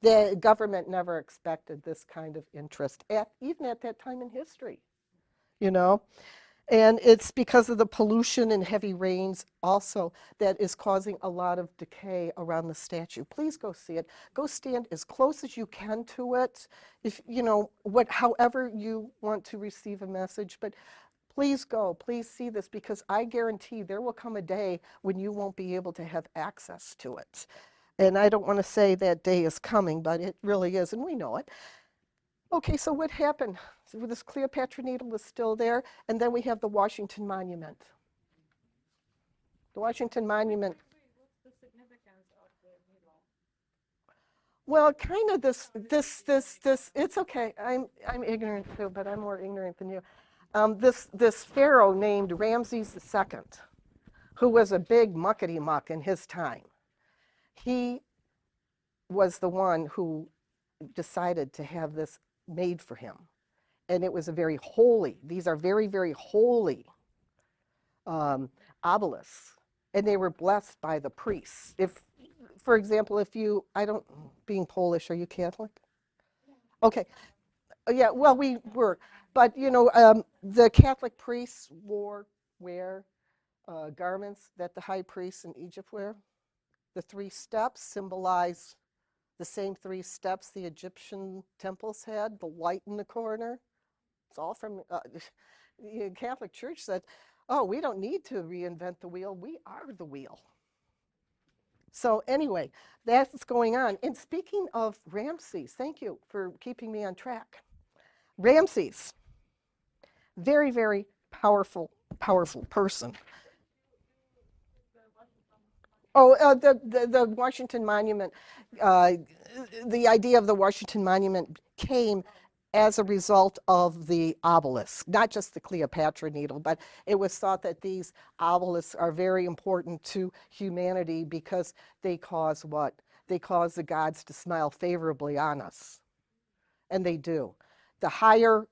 The government never expected this kind of interest, even at that time in history, you know? And it's because of the pollution and heavy rains also that is causing a lot of decay around the statue. Please go see it. Go stand as close as you can to it, if you know however you want to receive a message. But please go, please see this, because I guarantee there will come a day when you won't be able to have access to it. And I don't want to say that day is coming, but it really is, and we know it. Okay, so what happened? So this Cleopatra needle is still there, and then we have the Washington Monument. The Washington Monument. What's the significance of the needle? Well, kind of this. It's okay. I'm ignorant too, but I'm more ignorant than you. This pharaoh named Ramses II, who was a big muckety muck in his time. He was the one who decided to have this made for him. And it was a very holy, these are very, very holy obelisks. And they were blessed by the priests. If, for example, being Polish, are you Catholic? Okay. Yeah, well, we were. But, the Catholic priests wear garments that the high priests in Egypt wear. The 3 steps symbolize the same 3 steps the Egyptian temples had, the light in the corner. It's all from, the Catholic Church said, oh, we don't need to reinvent the wheel, we are the wheel. So anyway, that's going on. And speaking of Ramses, thank you for keeping me on track. Ramses, very, very powerful person. Oh, the Washington Monument, the idea of the Washington Monument came as a result of the obelisk, not just the Cleopatra needle, but it was thought that these obelisks are very important to humanity because they cause what? They cause the gods to smile favorably on us. And they do. The higher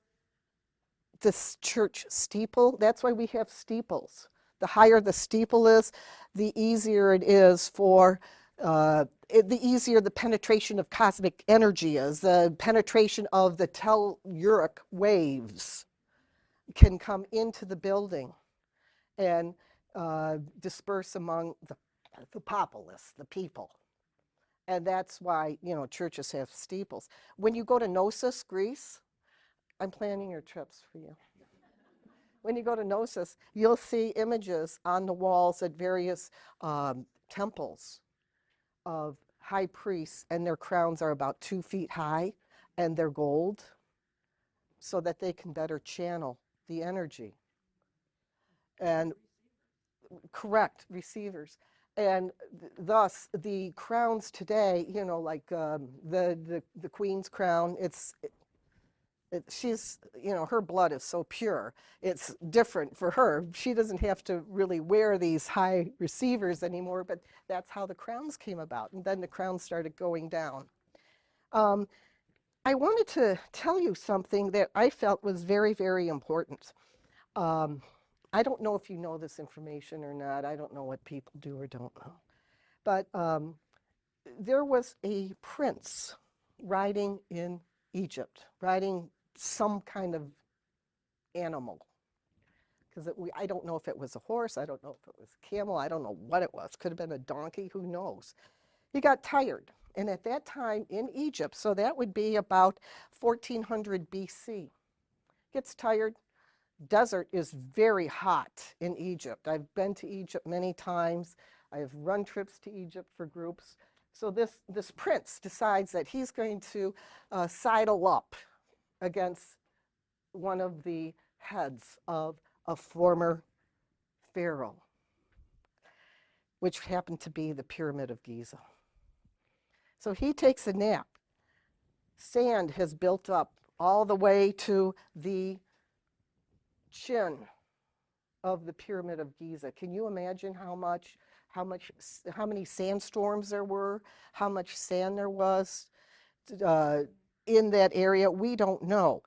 this church steeple, that's why we have steeples. The higher the steeple is, the easier it is for, the easier the penetration of cosmic energy is. The penetration of the telluric waves can come into the building and disperse among the populace, the people. And that's why, churches have steeples. When you go to Knossos, Greece, I'm planning your trips for you. When you go to Knossos, you'll see images on the walls at various temples of high priests, and their crowns are about 2 feet high, and they're gold, so that they can better channel the energy. And correct, receivers. And thus, the crowns today, like the Queen's crown, she's, her blood is so pure. It's different for her. She doesn't have to really wear these high receivers anymore, but that's how the crowns came about. And then the crowns started going down. I wanted to tell you something that I felt was very, very important. I don't know if you know this information or not. I don't know what people do or don't know. But there was a prince riding in Egypt, riding some kind of animal. Because I don't know if it was a horse, I don't know if it was a camel, I don't know what it was. Could have been a donkey, who knows. He got tired. And at that time in Egypt, so that would be about 1400 BC, gets tired. Desert is very hot in Egypt. I've been to Egypt many times. I have run trips to Egypt for groups. So this prince decides that he's going to sidle up against one of the heads of a former pharaoh, which happened to be the Pyramid of Giza. So he takes a nap. Sand has built up all the way to the chin of the Pyramid of Giza. Can you imagine how many sandstorms there were, how much sand there was in that area? We don't know,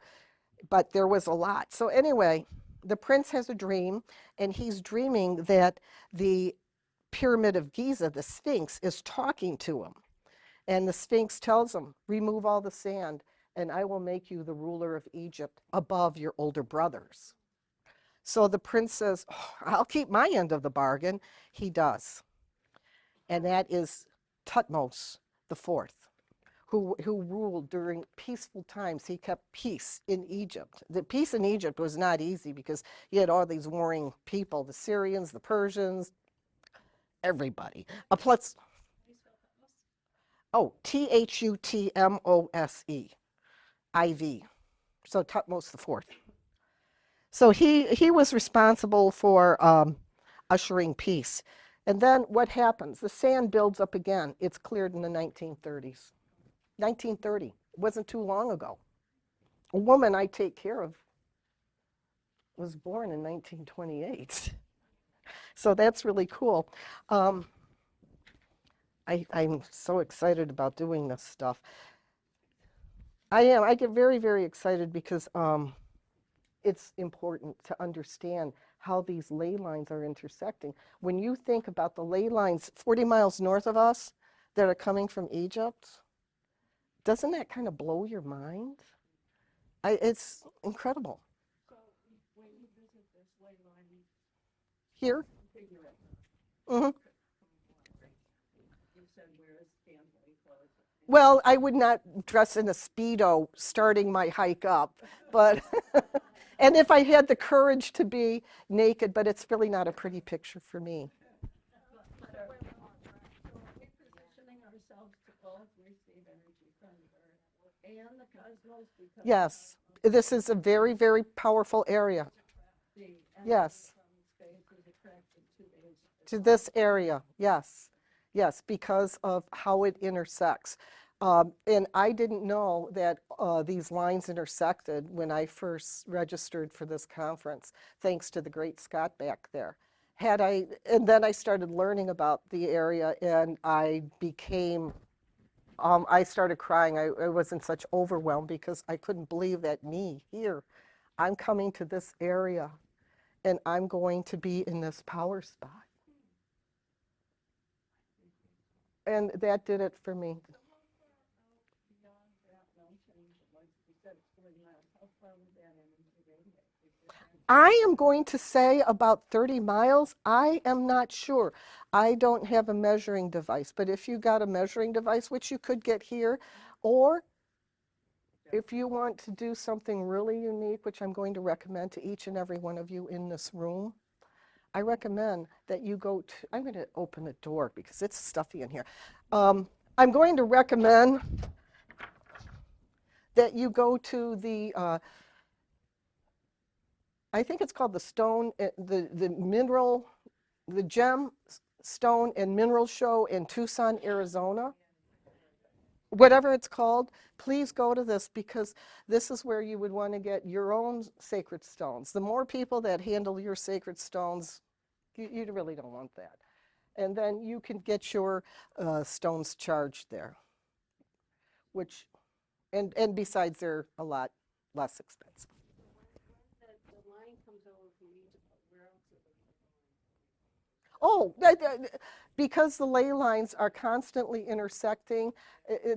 but there was a lot. So anyway, the prince has a dream, and he's dreaming that the Pyramid of Giza, the Sphinx, is talking to him. And the Sphinx tells him, remove all the sand, and I will make you the ruler of Egypt above your older brothers. So the prince says, oh, I'll keep my end of the bargain. He does. And that is Tutmos the Fourth, who ruled during peaceful times. He kept peace in Egypt. The peace in Egypt was not easy because you had all these warring people, the Syrians, the Persians, everybody. Plus, oh, Thutmose, IV. So Tutmos the Fourth. So he was responsible for ushering peace. And then what happens? The sand builds up again. It's cleared in the 1930s. 1930. It wasn't too long ago. A woman I take care of was born in 1928. So that's really cool. I'm so excited about doing this stuff. I am. I get very, very excited because it's important to understand how these ley lines are intersecting. When you think about the ley lines 40 miles north of us that are coming from Egypt, doesn't that kind of blow your mind? It's incredible. So when you visit this ley line, Here? figure it. Hmm. You said where is family clothes? Well, I would not dress in a Speedo starting my hike up, but, and if I had the courage to be naked, but it's really not a pretty picture for me. So we're positioning ourselves to both receive energy from the earth and the cosmos because Yes, this is a very, very powerful area. the energy Yes, from space is attracted to this area, yes. Yes, because of how it intersects. And I didn't know that these lines intersected when I first registered for this conference, thanks to the great Scott back there. And then I started learning about the area, and I started crying. I was in such overwhelm because I couldn't believe that I'm coming to this area, and I'm going to be in this power spot. And that did it for me. beyond that mountain, like you said, it's 40 miles. How far would that energy radiate? I am going to say about 30 miles. I am not sure. I don't have a measuring device, but if you got a measuring device, which you could get here, or if you want to do something really unique, which I'm going to recommend to each and every one of you in this room, I recommend that you go to, I'm going to open the door because it's stuffy in here. I'm going to recommend that you go to I think it's called the stone, the gem, stone and mineral show in Tucson, Arizona. Whatever it's called, please go to this because this is where you would want to get your own sacred stones. The more people that handle your sacred stones, you really don't want that. And then you can get your stones charged there, and besides, they're a lot less expensive. When the line comes over from Oh, because the ley lines are constantly intersecting,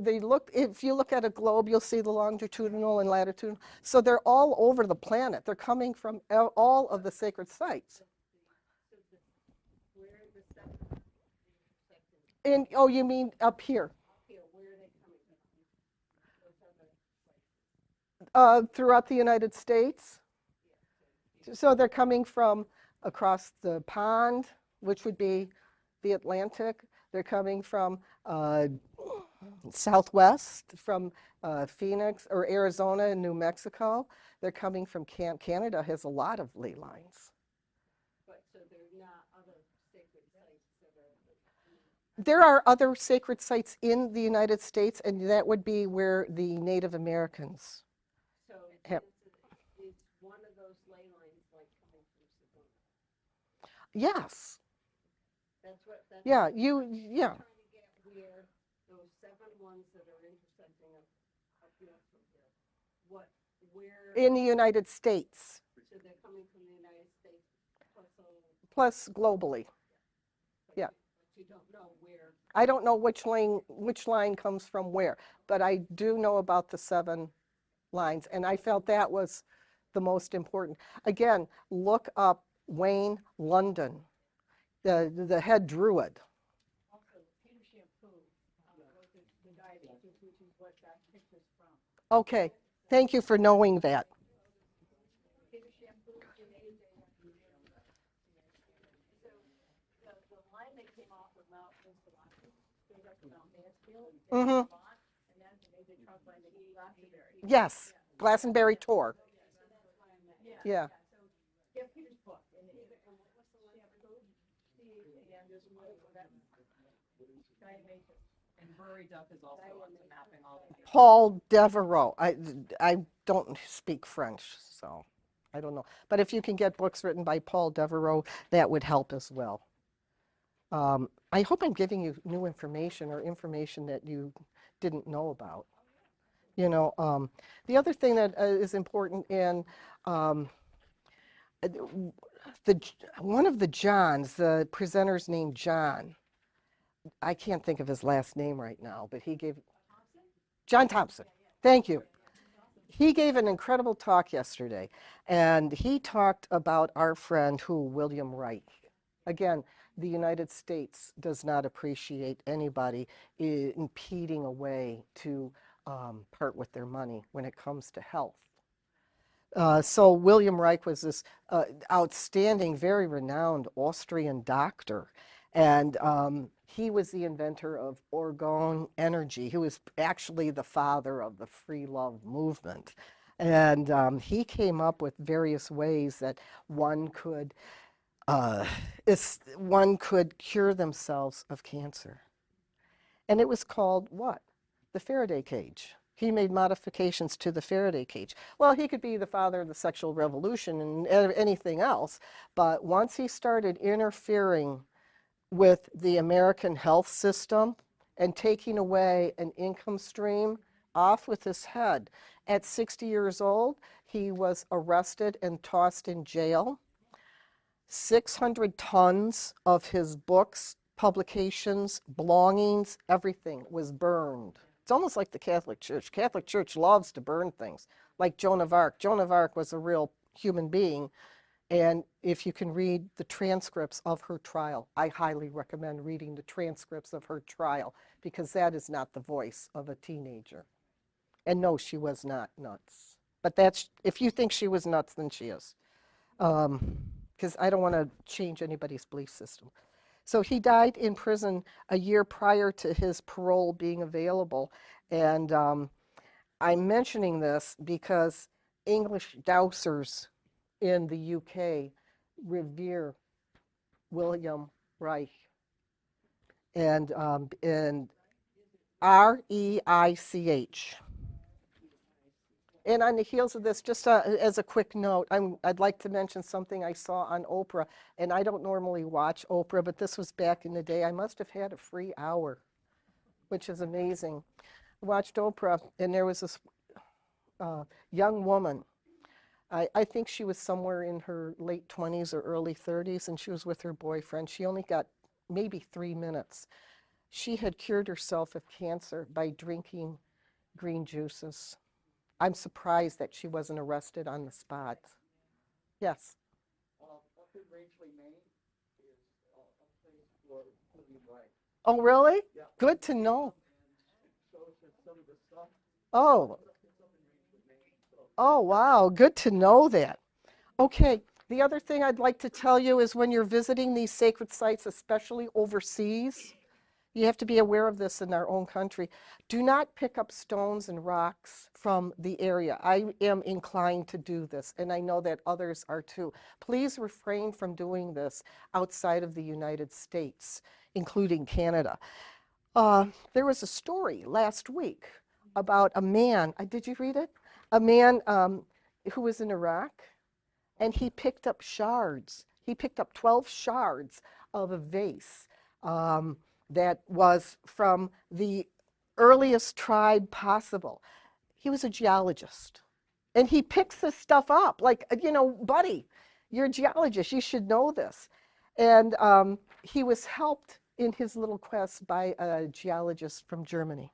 they look, if you look at a globe, you'll see the longitudinal and latitudinal. So they're all over the planet. They're coming from all of the sacred sites. Where the seven intersected And, oh, you mean up here? up here, where are they coming from? Those other places. Throughout the United States. So they're coming from across the pond, which would be the Atlantic. They're coming from southwest, from Phoenix or Arizona and New Mexico. They're coming from Canada has a lot of ley lines. But so they're not other sacred sites that are. There are other sacred sites in the United States, and that would be where the Native Americans So have. is one of those ley lines like coming from Sedona? Yes. That's Yeah, trying yeah. to get where those seven ones that are intersecting up north from here. Where, In the United States, so they're coming from the United States plus plus globally. Yeah. but you don't know where. I don't know which line comes from where, but I do know about the 7 lines, and I felt that was the most important. Again, look up Wayne London, the head druid. Also, Peter Shampoo was the diabetes, which is what that picture's from. Okay, thank you for knowing that. Peter Shampoo, so the line that came off of Mount Winslow, goes up to Mount Mansfield, Mm-hmm. and then they made the trunk line to Glastonbury. Yes, Glastonbury tour. Yeah. So get Peter's book, and what's the Shampoo? Diabetes. And Brewery Duck is also on to mapping all the. Paul Devereaux. I don't speak French, so I don't know. But if you can get books written by Paul Devereaux, that would help as well. I hope I'm giving you new information or information that you didn't know about. You know, the other thing that is important in one of the Johns, the presenter's named John. I can't think of his last name right now, but he gave John Thompson. Thank you. He gave an incredible talk yesterday, and he talked about our friend William Reich. Again, the United States does not appreciate anybody impeding a way to part with their money when it comes to health. So William Reich was this outstanding, very renowned Austrian doctor, and he was the inventor of orgone energy. He was actually the father of the free love movement, and he came up with various ways that one could cure themselves of cancer. And it was called what? The Faraday cage. He made modifications to the Faraday cage. Well, he could be the father of the sexual revolution and anything else, but once he started interfering with the American health system and taking away an income stream, off with his head. At 60 years old, he was arrested and tossed in jail. 600 tons of his books, publications, belongings, everything was burned. It's almost like the Catholic Church. Catholic Church loves to burn things, like Joan of Arc. Joan of Arc was a real human being, and if you can read the transcripts of her trial, I highly recommend reading the transcripts of her trial, because that is not the voice of a teenager. And no, she was not nuts. But that's, if you think she was nuts, then she is. Because I don't want to change anybody's belief system. So he died in prison a year prior to his parole being available. And I'm mentioning this because English dousers in the UK revere William Reich. And R-E-I-C-H. And on the heels of this, just as a quick note, I'd like to mention something I saw on Oprah. And I don't normally watch Oprah, but this was back in the day. I must have had a free hour, which is amazing. I watched Oprah, and there was this young woman I think she was somewhere in her late 20s or early 30s, and she was with her boyfriend. She only got maybe 3 minutes. She had cured herself of cancer by drinking green juices. I'm surprised that she wasn't arrested on the spot. Yes. Oh, really? Good to know. Oh, oh, wow. Good to know that. Okay. The other thing I'd like to tell you is when you're visiting these sacred sites, especially overseas, you have to be aware of this in our own country. Do not pick up stones and rocks from the area. I am inclined to do this, and I know that others are too. Please refrain from doing this outside of the United States, including Canada. There was a story last week about a man, did you read it? A man who was in Iraq, and he picked up shards. He picked up 12 shards of a vase that was from the earliest tribe possible. He was a geologist. And he picks this stuff up, like, buddy, you're a geologist, you should know this. And he was helped in his little quest by a geologist from Germany.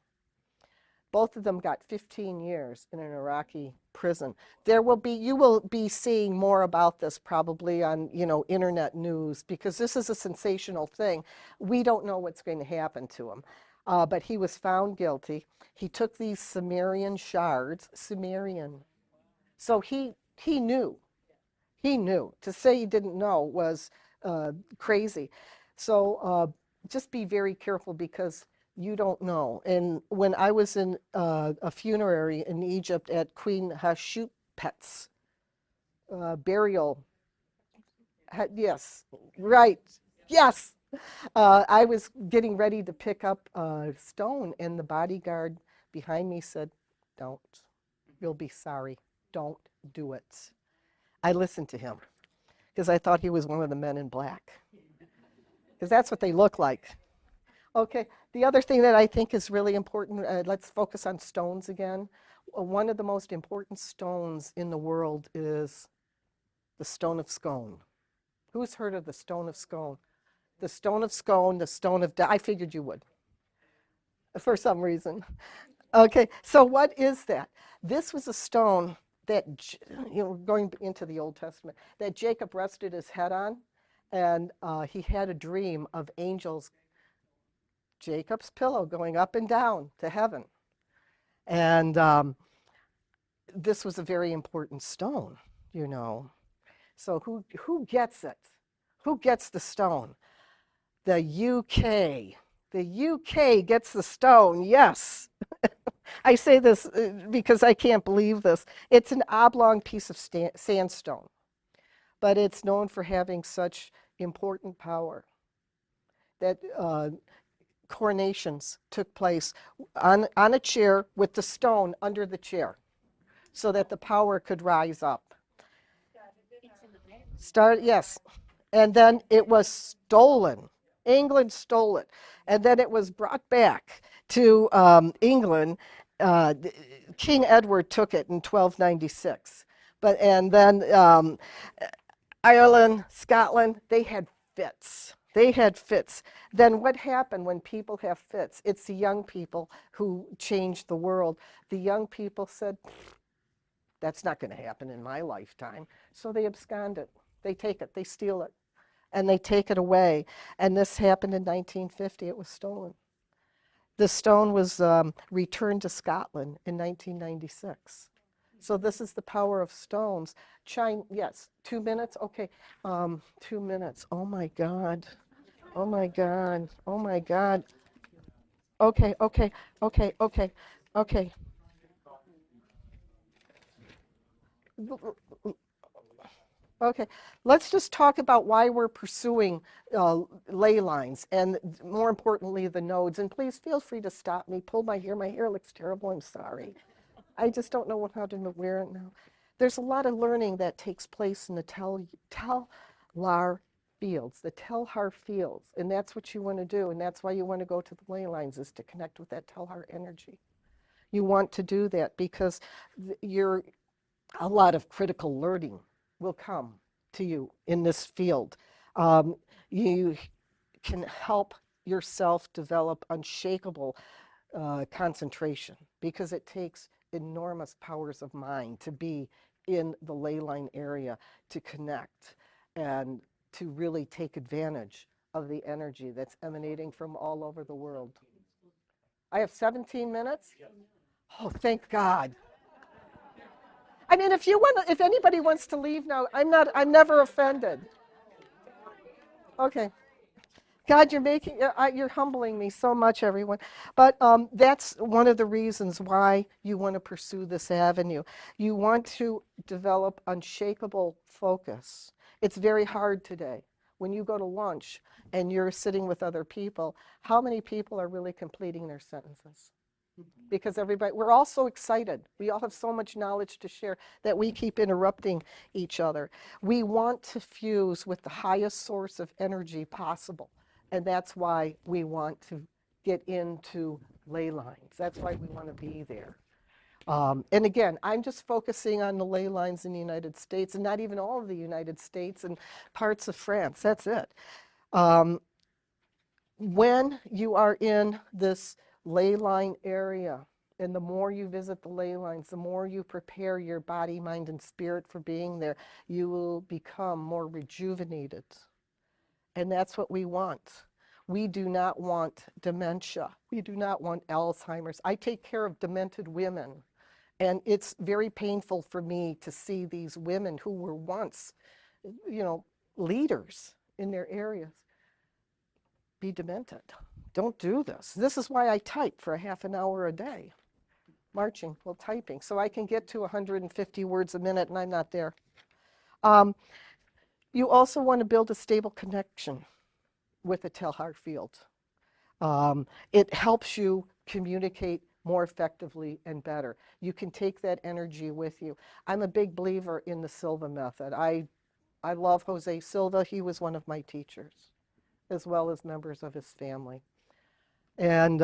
Both of them got 15 years in an Iraqi prison. You will be seeing more about this probably on, internet news, because this is a sensational thing. We don't know what's going to happen to him. But he was found guilty. He took these Sumerian shards, Sumerian. So he knew. He knew. To say he didn't know was crazy. So just be very careful, because you don't know. And when I was in a funerary in Egypt at Queen Hashupet's burial, yes, right, yes. I was getting ready to pick up a stone, and the bodyguard behind me said, "Don't. You'll be sorry. Don't do it." I listened to him because I thought he was one of the men in black, because that's what they look like. Okay, the other thing that I think is really important, let's focus on stones again. One of the most important stones in the world is the stone of scone. Who's heard of the stone of scone? The stone of scone, the stone of I figured you would, for some reason. Okay, so what is that? This was a stone that, going into the Old Testament, that Jacob rested his head on, and he had a dream of angels, Jacob's pillow, going up and down to heaven. And this was a very important stone, So who gets it? Who gets the stone? The UK. The UK gets the stone, yes. I say this because I can't believe this. It's an oblong piece of sandstone, but it's known for having such important power that coronations took place on a chair with the stone under the chair so that the power could rise up. Yes. And then it was stolen. England stole it. And then it was brought back to England. King Edward took it in 1296. And then Ireland, Scotland, they had fits. They had fits. Then what happened when people have fits? It's the young people who changed the world. The young people said, that's not going to happen in my lifetime. So they abscond it. They take it. They steal it. And they take it away. And this happened in 1950. It was stolen. The stone was returned to Scotland in 1996. So this is the power of stones. Yes, 2 minutes? Okay, 2 minutes. Oh my God. Oh my God. Oh my God. Okay, okay, okay, okay, okay. Okay, let's just talk about why we're pursuing ley lines, and more importantly, the nodes. And please feel free to stop me, pull my hair. My hair looks terrible, I'm sorry. I just don't know how to wear it now. There's a lot of learning that takes place in the Tellar fields, the Telhar fields, and that's what you want to do, and that's why you want to go to the ley lines, is to connect with that Telhar energy. You want to do that because you're a lot of critical learning will come to you in this field. Um, you can help yourself develop unshakable concentration because it takes enormous powers of mind to be in the ley line area, to connect and to really take advantage of the energy that's emanating from all over the world. I have 17 minutes? Oh, thank God. I mean, if anybody wants to leave now, I'm never offended. Okay. God, you're humbling me so much, everyone. But that's one of the reasons why you want to pursue this avenue. You want to develop unshakable focus. It's very hard today. When you go to lunch and you're sitting with other people, how many people are really completing their sentences? Because we're all so excited. We all have so much knowledge to share that we keep interrupting each other. We want to fuse with the highest source of energy possible. And that's why we want to get into ley lines. That's why we want to be there. And again, I'm just focusing on the ley lines in the United States, and not even all of the United States and parts of France. That's it. When you are in this ley line area, and the more you visit the ley lines, the more you prepare your body, mind, and spirit for being there, you will become more rejuvenated. And that's what we want. We do not want dementia. We do not want Alzheimer's. I take care of demented women, and it's very painful for me to see these women who were once, leaders in their areas be demented. Don't do this. This is why I type for a half an hour a day, marching while typing, so I can get to 150 words a minute, and I'm not there. You also want to build a stable connection with the Telhar field. It helps you communicate more effectively and better. You can take that energy with you. I'm a big believer in the Silva method. I love Jose Silva. He was one of my teachers, as well as members of his family. And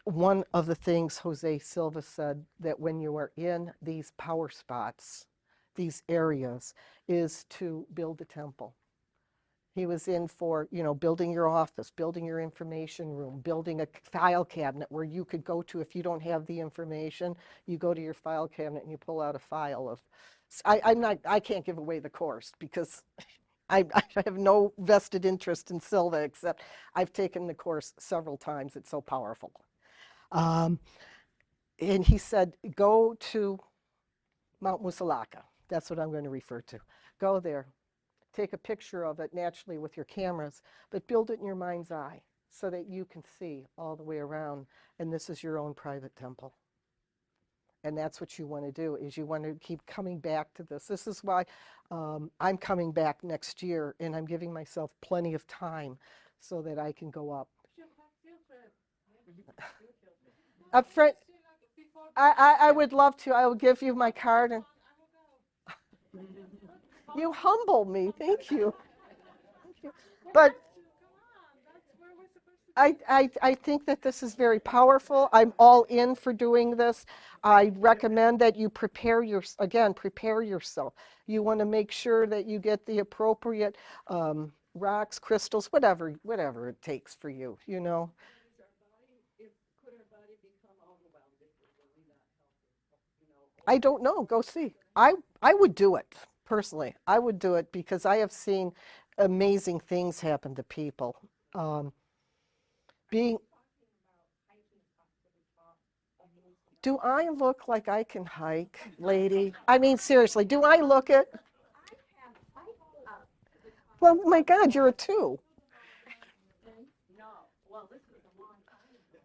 one of the things Jose Silva said, that when you are in these power spots, these areas, is to build a temple. He was in for, building your office, building your information room, building a file cabinet where you could go to if you don't have the information. You go to your file cabinet and you pull out a file of. I can't give away the course because I have no vested interest in Silva, except I've taken the course several times. It's so powerful. And he said, go to Mount Musalaka. That's what I'm going to refer to. Go there. Take a picture of it naturally with your cameras, but build it in your mind's eye so that you can see all the way around. And this is your own private temple. And that's what you want to do, is you want to keep coming back to this. This is why I'm coming back next year, and I'm giving myself plenty of time so that I can go up. A friend, I would love to. I will give you my card. And you humble me. Thank you. Thank you. But I think that this is very powerful. I'm all in for doing this. I recommend that you prepare yourself. You want to make sure that you get the appropriate rocks, crystals, whatever it takes for you, Could our body become overwhelmed if we're really not healthy? I don't know. Go see. I would do it personally. I would do it because I have seen amazing things happen to people. Do I look like I can hike, lady? I mean, seriously, do I look it? Well, my God, you're a 2. No. Well, this is a long time ago.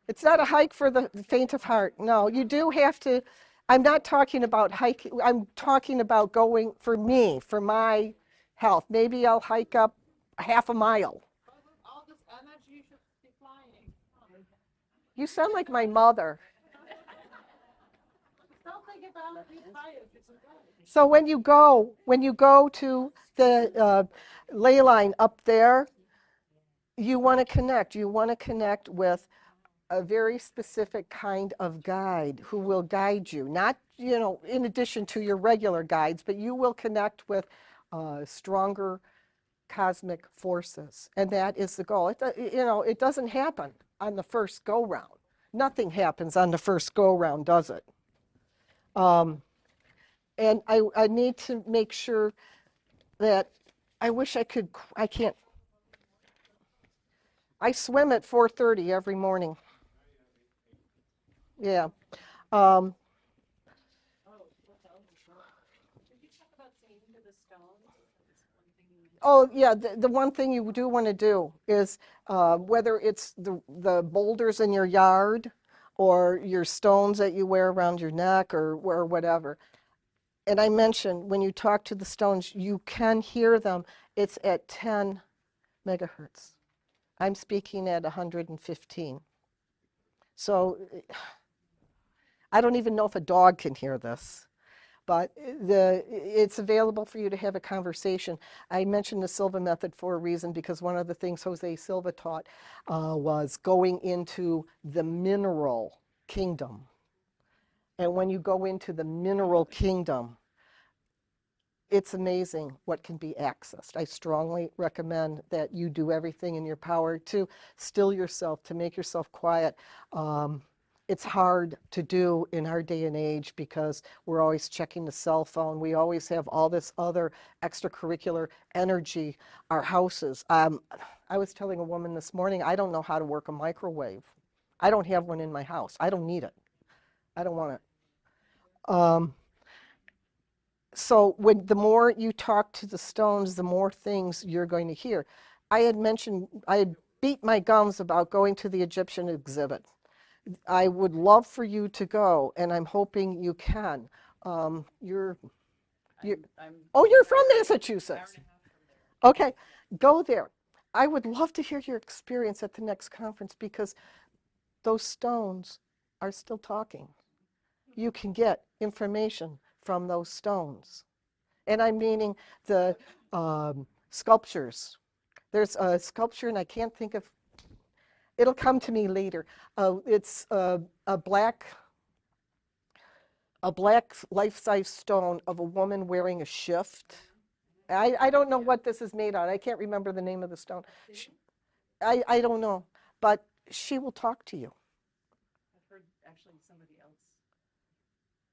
It's not a hike for the faint of heart. No, you do have to. I'm not talking about hiking. I'm talking about going, for me, for my health. Maybe I'll hike up half a mile. But with all this energy, you should be flying. You sound like my mother. Don't think about being tired. It's okay. So when you go to the ley line up there, you want to connect. You want to connect with a very specific kind of guide who will guide you, not, in addition to your regular guides, but you will connect with stronger cosmic forces. And that is the goal. It doesn't happen on the first go round. Nothing happens on the first go round, does it? And I need to make sure that I wish I can't. I swim at 4:30 every morning. Yeah. Um, Oh, what else? Did you talk about singing to the stones? That's one thing you mentioned. oh, yeah, the one thing you do want to do is whether it's the boulders in your yard or your stones that you wear around your neck or whatever. And I mentioned when you talk to the stones, you can hear them. It's at 10 megahertz. I'm speaking at 115. So I don't even know if a dog can hear this, but it's available for you to have a conversation. I mentioned the Silva method for a reason because one of the things Jose Silva taught was going into the mineral kingdom. And when you go into the mineral kingdom, it's amazing what can be accessed. I strongly recommend that you do everything in your power to still yourself, to make yourself quiet. It's hard to do in our day and age because we're always checking the cell phone. We always have all this other extracurricular energy, our houses. I was telling a woman this morning, I don't know how to work a microwave. I don't have one in my house. I don't need it. I don't want it. So the more you talk to the stones, the more things you're going to hear. I had beat my gums about going to the Egyptian exhibit. I would love for you to go, and I'm hoping you can. You're I'm oh, you're from hour Massachusetts. and a half from there. Okay, go there. I would love to hear your experience at the next conference because those stones are still talking. You can get information from those stones. And I'm meaning the sculptures. There's a sculpture, and I can't think of, it'll come to me later. It's a black life-size stone of a woman wearing a shift. I don't know what this is made on. I can't remember the name of the stone. I don't know, but she will talk to you. I've heard actually somebody else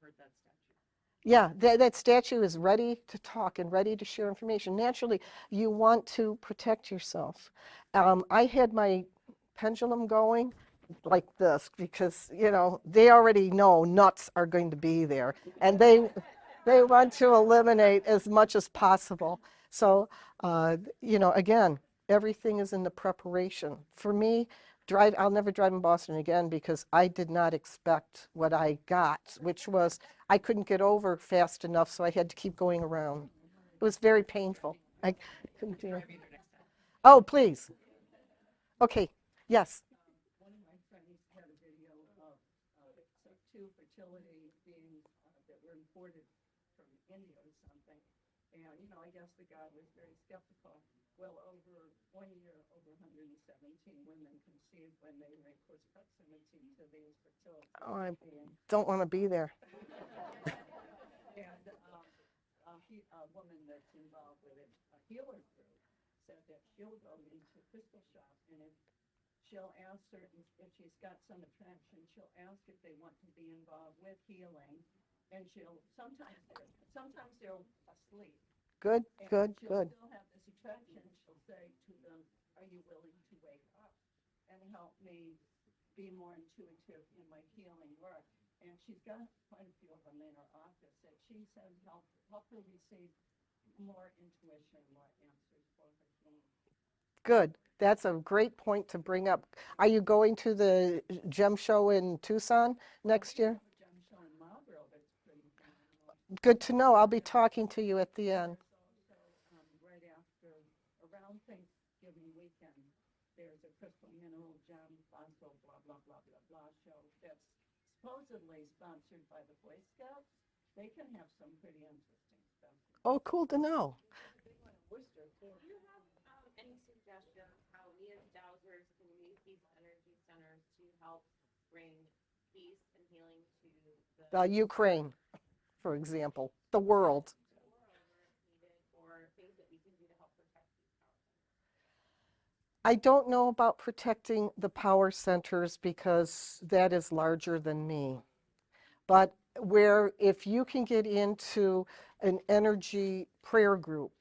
heard that statue. Yeah, that statue is ready to talk and ready to share information. Naturally, you want to protect yourself. I had my pendulum going like this because, they already know nuts are going to be there and they want to eliminate as much as possible. So, again, everything is in the preparation. For me, I'll never drive in Boston again because I did not expect what I got, which was I couldn't get over fast enough, so I had to keep going around. It was very painful. I couldn't do it. Drive either next time. Oh, please. Okay. Yes. One of my friends had a video of two fertility beings that were imported from India or something. And, I guess the guy was very skeptical. Well, over 1 year, over 117 women conceived when they were in close proximity to these fertility Oh, I beings. don't want to be there. And a woman that's involved with it, a healer group, said that she'll go into a crystal shop and if she'll ask certain, if she's got some attraction, she'll ask if they want to be involved with healing. And sometimes they're asleep. Good, And good, she'll good. still have this attraction. She'll say to them, are you willing to wake up and help me be more intuitive in my healing work? And she's got quite a few of them in her office that she says help her receive more intuition, more answers for her healing. Good. That's a great point to bring up. Are you going to the gem show in Tucson next year? A gem show in Marlboro that's pretty phenomenal. Good to know. I'll be talking to you at the end. Also, right after, around Thanksgiving weekend, there's a crystal mineral gem fossil blah blah blah blah blah show that's supposedly sponsored by the Boy Scouts. They can have some pretty interesting stuff. Oh, cool to know. Worcester too. Do you have any suggestions how we as dowsers can use these energy centers to help Ukraine, for example, the world. Or things that we can do to help protect these power centers? I don't know about protecting the power centers because that is larger than me. But where if you can get into an energy prayer group,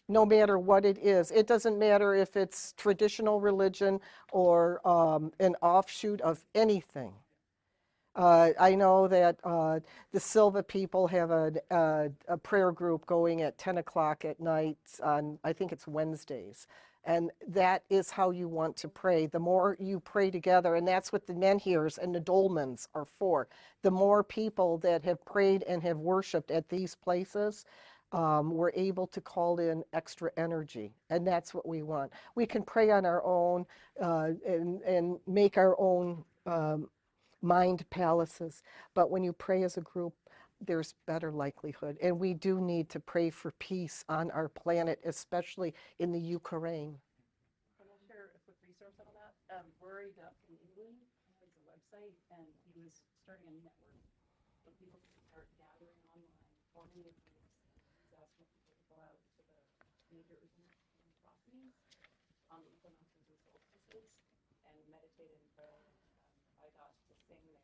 no matter what it doesn't matter if it's traditional religion or an offshoot of anything. I know that the Silva people have a prayer group going at 10 o'clock at night on, I think it's Wednesdays. And that is how you want to pray. The more you pray together, and that's what the menhirs and the dolmens are for. The more people that have prayed and have worshiped at these places, we're able to call in extra energy. And that's what we want. We can pray on our own and make our own mind palaces. But when you pray as a group, there's better likelihood. And we do need to pray for peace on our planet, especially in the Ukraine. And I'll share a quick resource on that. Rory Duff in England has a website, and he was starting a network so people can start gathering online, forming new groups, and he's asking people to go out to the major ocean crossings on the equinoxes and solstices and meditate and pray. I got to sing there.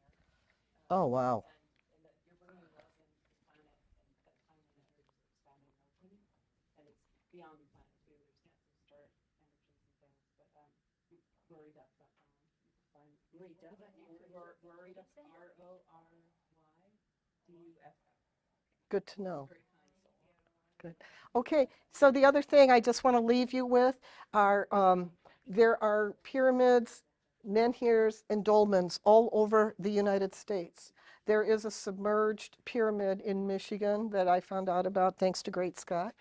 Oh, wow. And that you're bringing love into the planet and that time when the energy is expanding and open. And it's beyond the planet too. There's start energies and things. But worried.com. Worried.duf. Good to know. Very kind soul. Good. Okay, so the other thing I just want to leave you with are there are pyramids, menhirs, and dolmens all over the United States. There is a submerged pyramid in Michigan that I found out about thanks to Great Scott,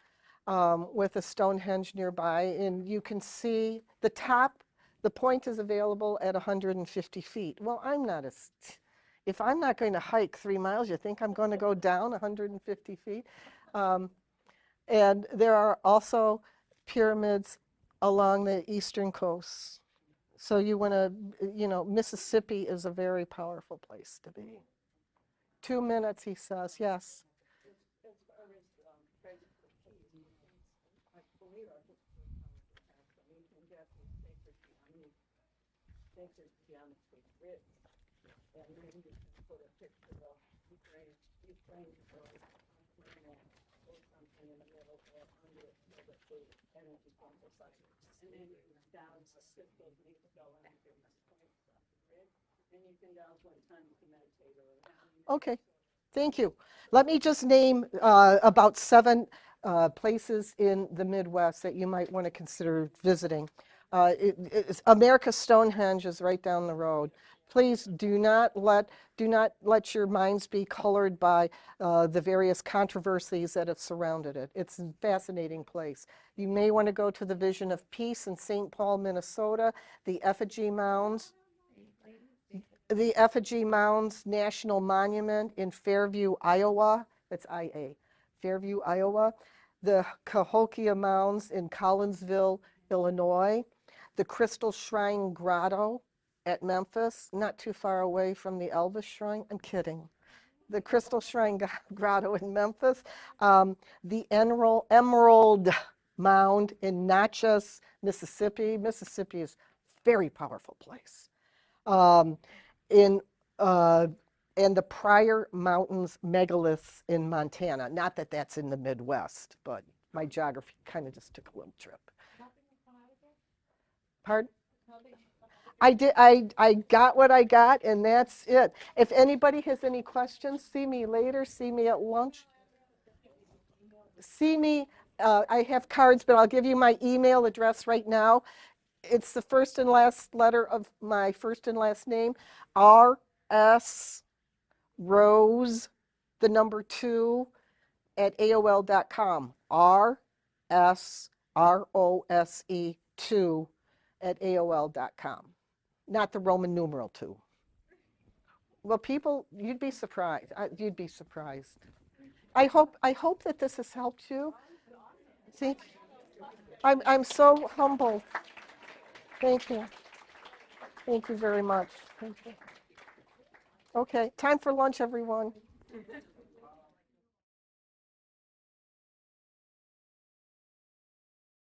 with a Stonehenge nearby, and you can see the top. The point is available at 150 feet. Well, if I'm not going to hike 3 miles, you think I'm going to go down 150 feet? And there are also pyramids along the eastern coast. So you want to, Mississippi is a very powerful place to be. 2 minutes, he says, yes. As far as I believe our history comes from the past. You can get the sacred geometry grids, and then you can put a picture of Ukraine or something in the middle or under it so that the energy comes cycles. And then you can down sit those needs to go in various points on the grid. And you can down one time to meditate or Okay, thank you. Let me just name about 7 places in the Midwest that you might want to consider visiting. America's Stonehenge is right down the road. Please do not let your minds be colored by the various controversies that have surrounded it. It's a fascinating place. You may want to go to the Vision of Peace in St. Paul, Minnesota, the Effigy Mounds. The Effigy Mounds National Monument in Fairview, Iowa. That's IA. Fairview, Iowa. The Cahokia Mounds in Collinsville, Illinois. The Crystal Shrine Grotto at Memphis, not too far away from the Elvis Shrine. I'm kidding. The Crystal Shrine Grotto in Memphis. The Emerald Mound in Natchez, Mississippi. Mississippi is a very powerful place. And the Pryor Mountains megaliths in Montana. Not that that's in the Midwest, but my geography kind of just took a little trip. Pardon? I got what I got, and that's it. If anybody has any questions, see me later, see me at lunch. See me, I have cards, but I'll give you my email address right now. It's the first and last letter of my first and last name, R.S. Rose, the number 2, at AOL.com. R.S.R.O.S.E. 2 at AOL.com. Not the Roman numeral 2. Well, people, you'd be surprised. You'd be surprised. I hope that this has helped you. See, I'm so humbled. Thank you. Thank you very much. Thank you. Okay, time for lunch, everyone.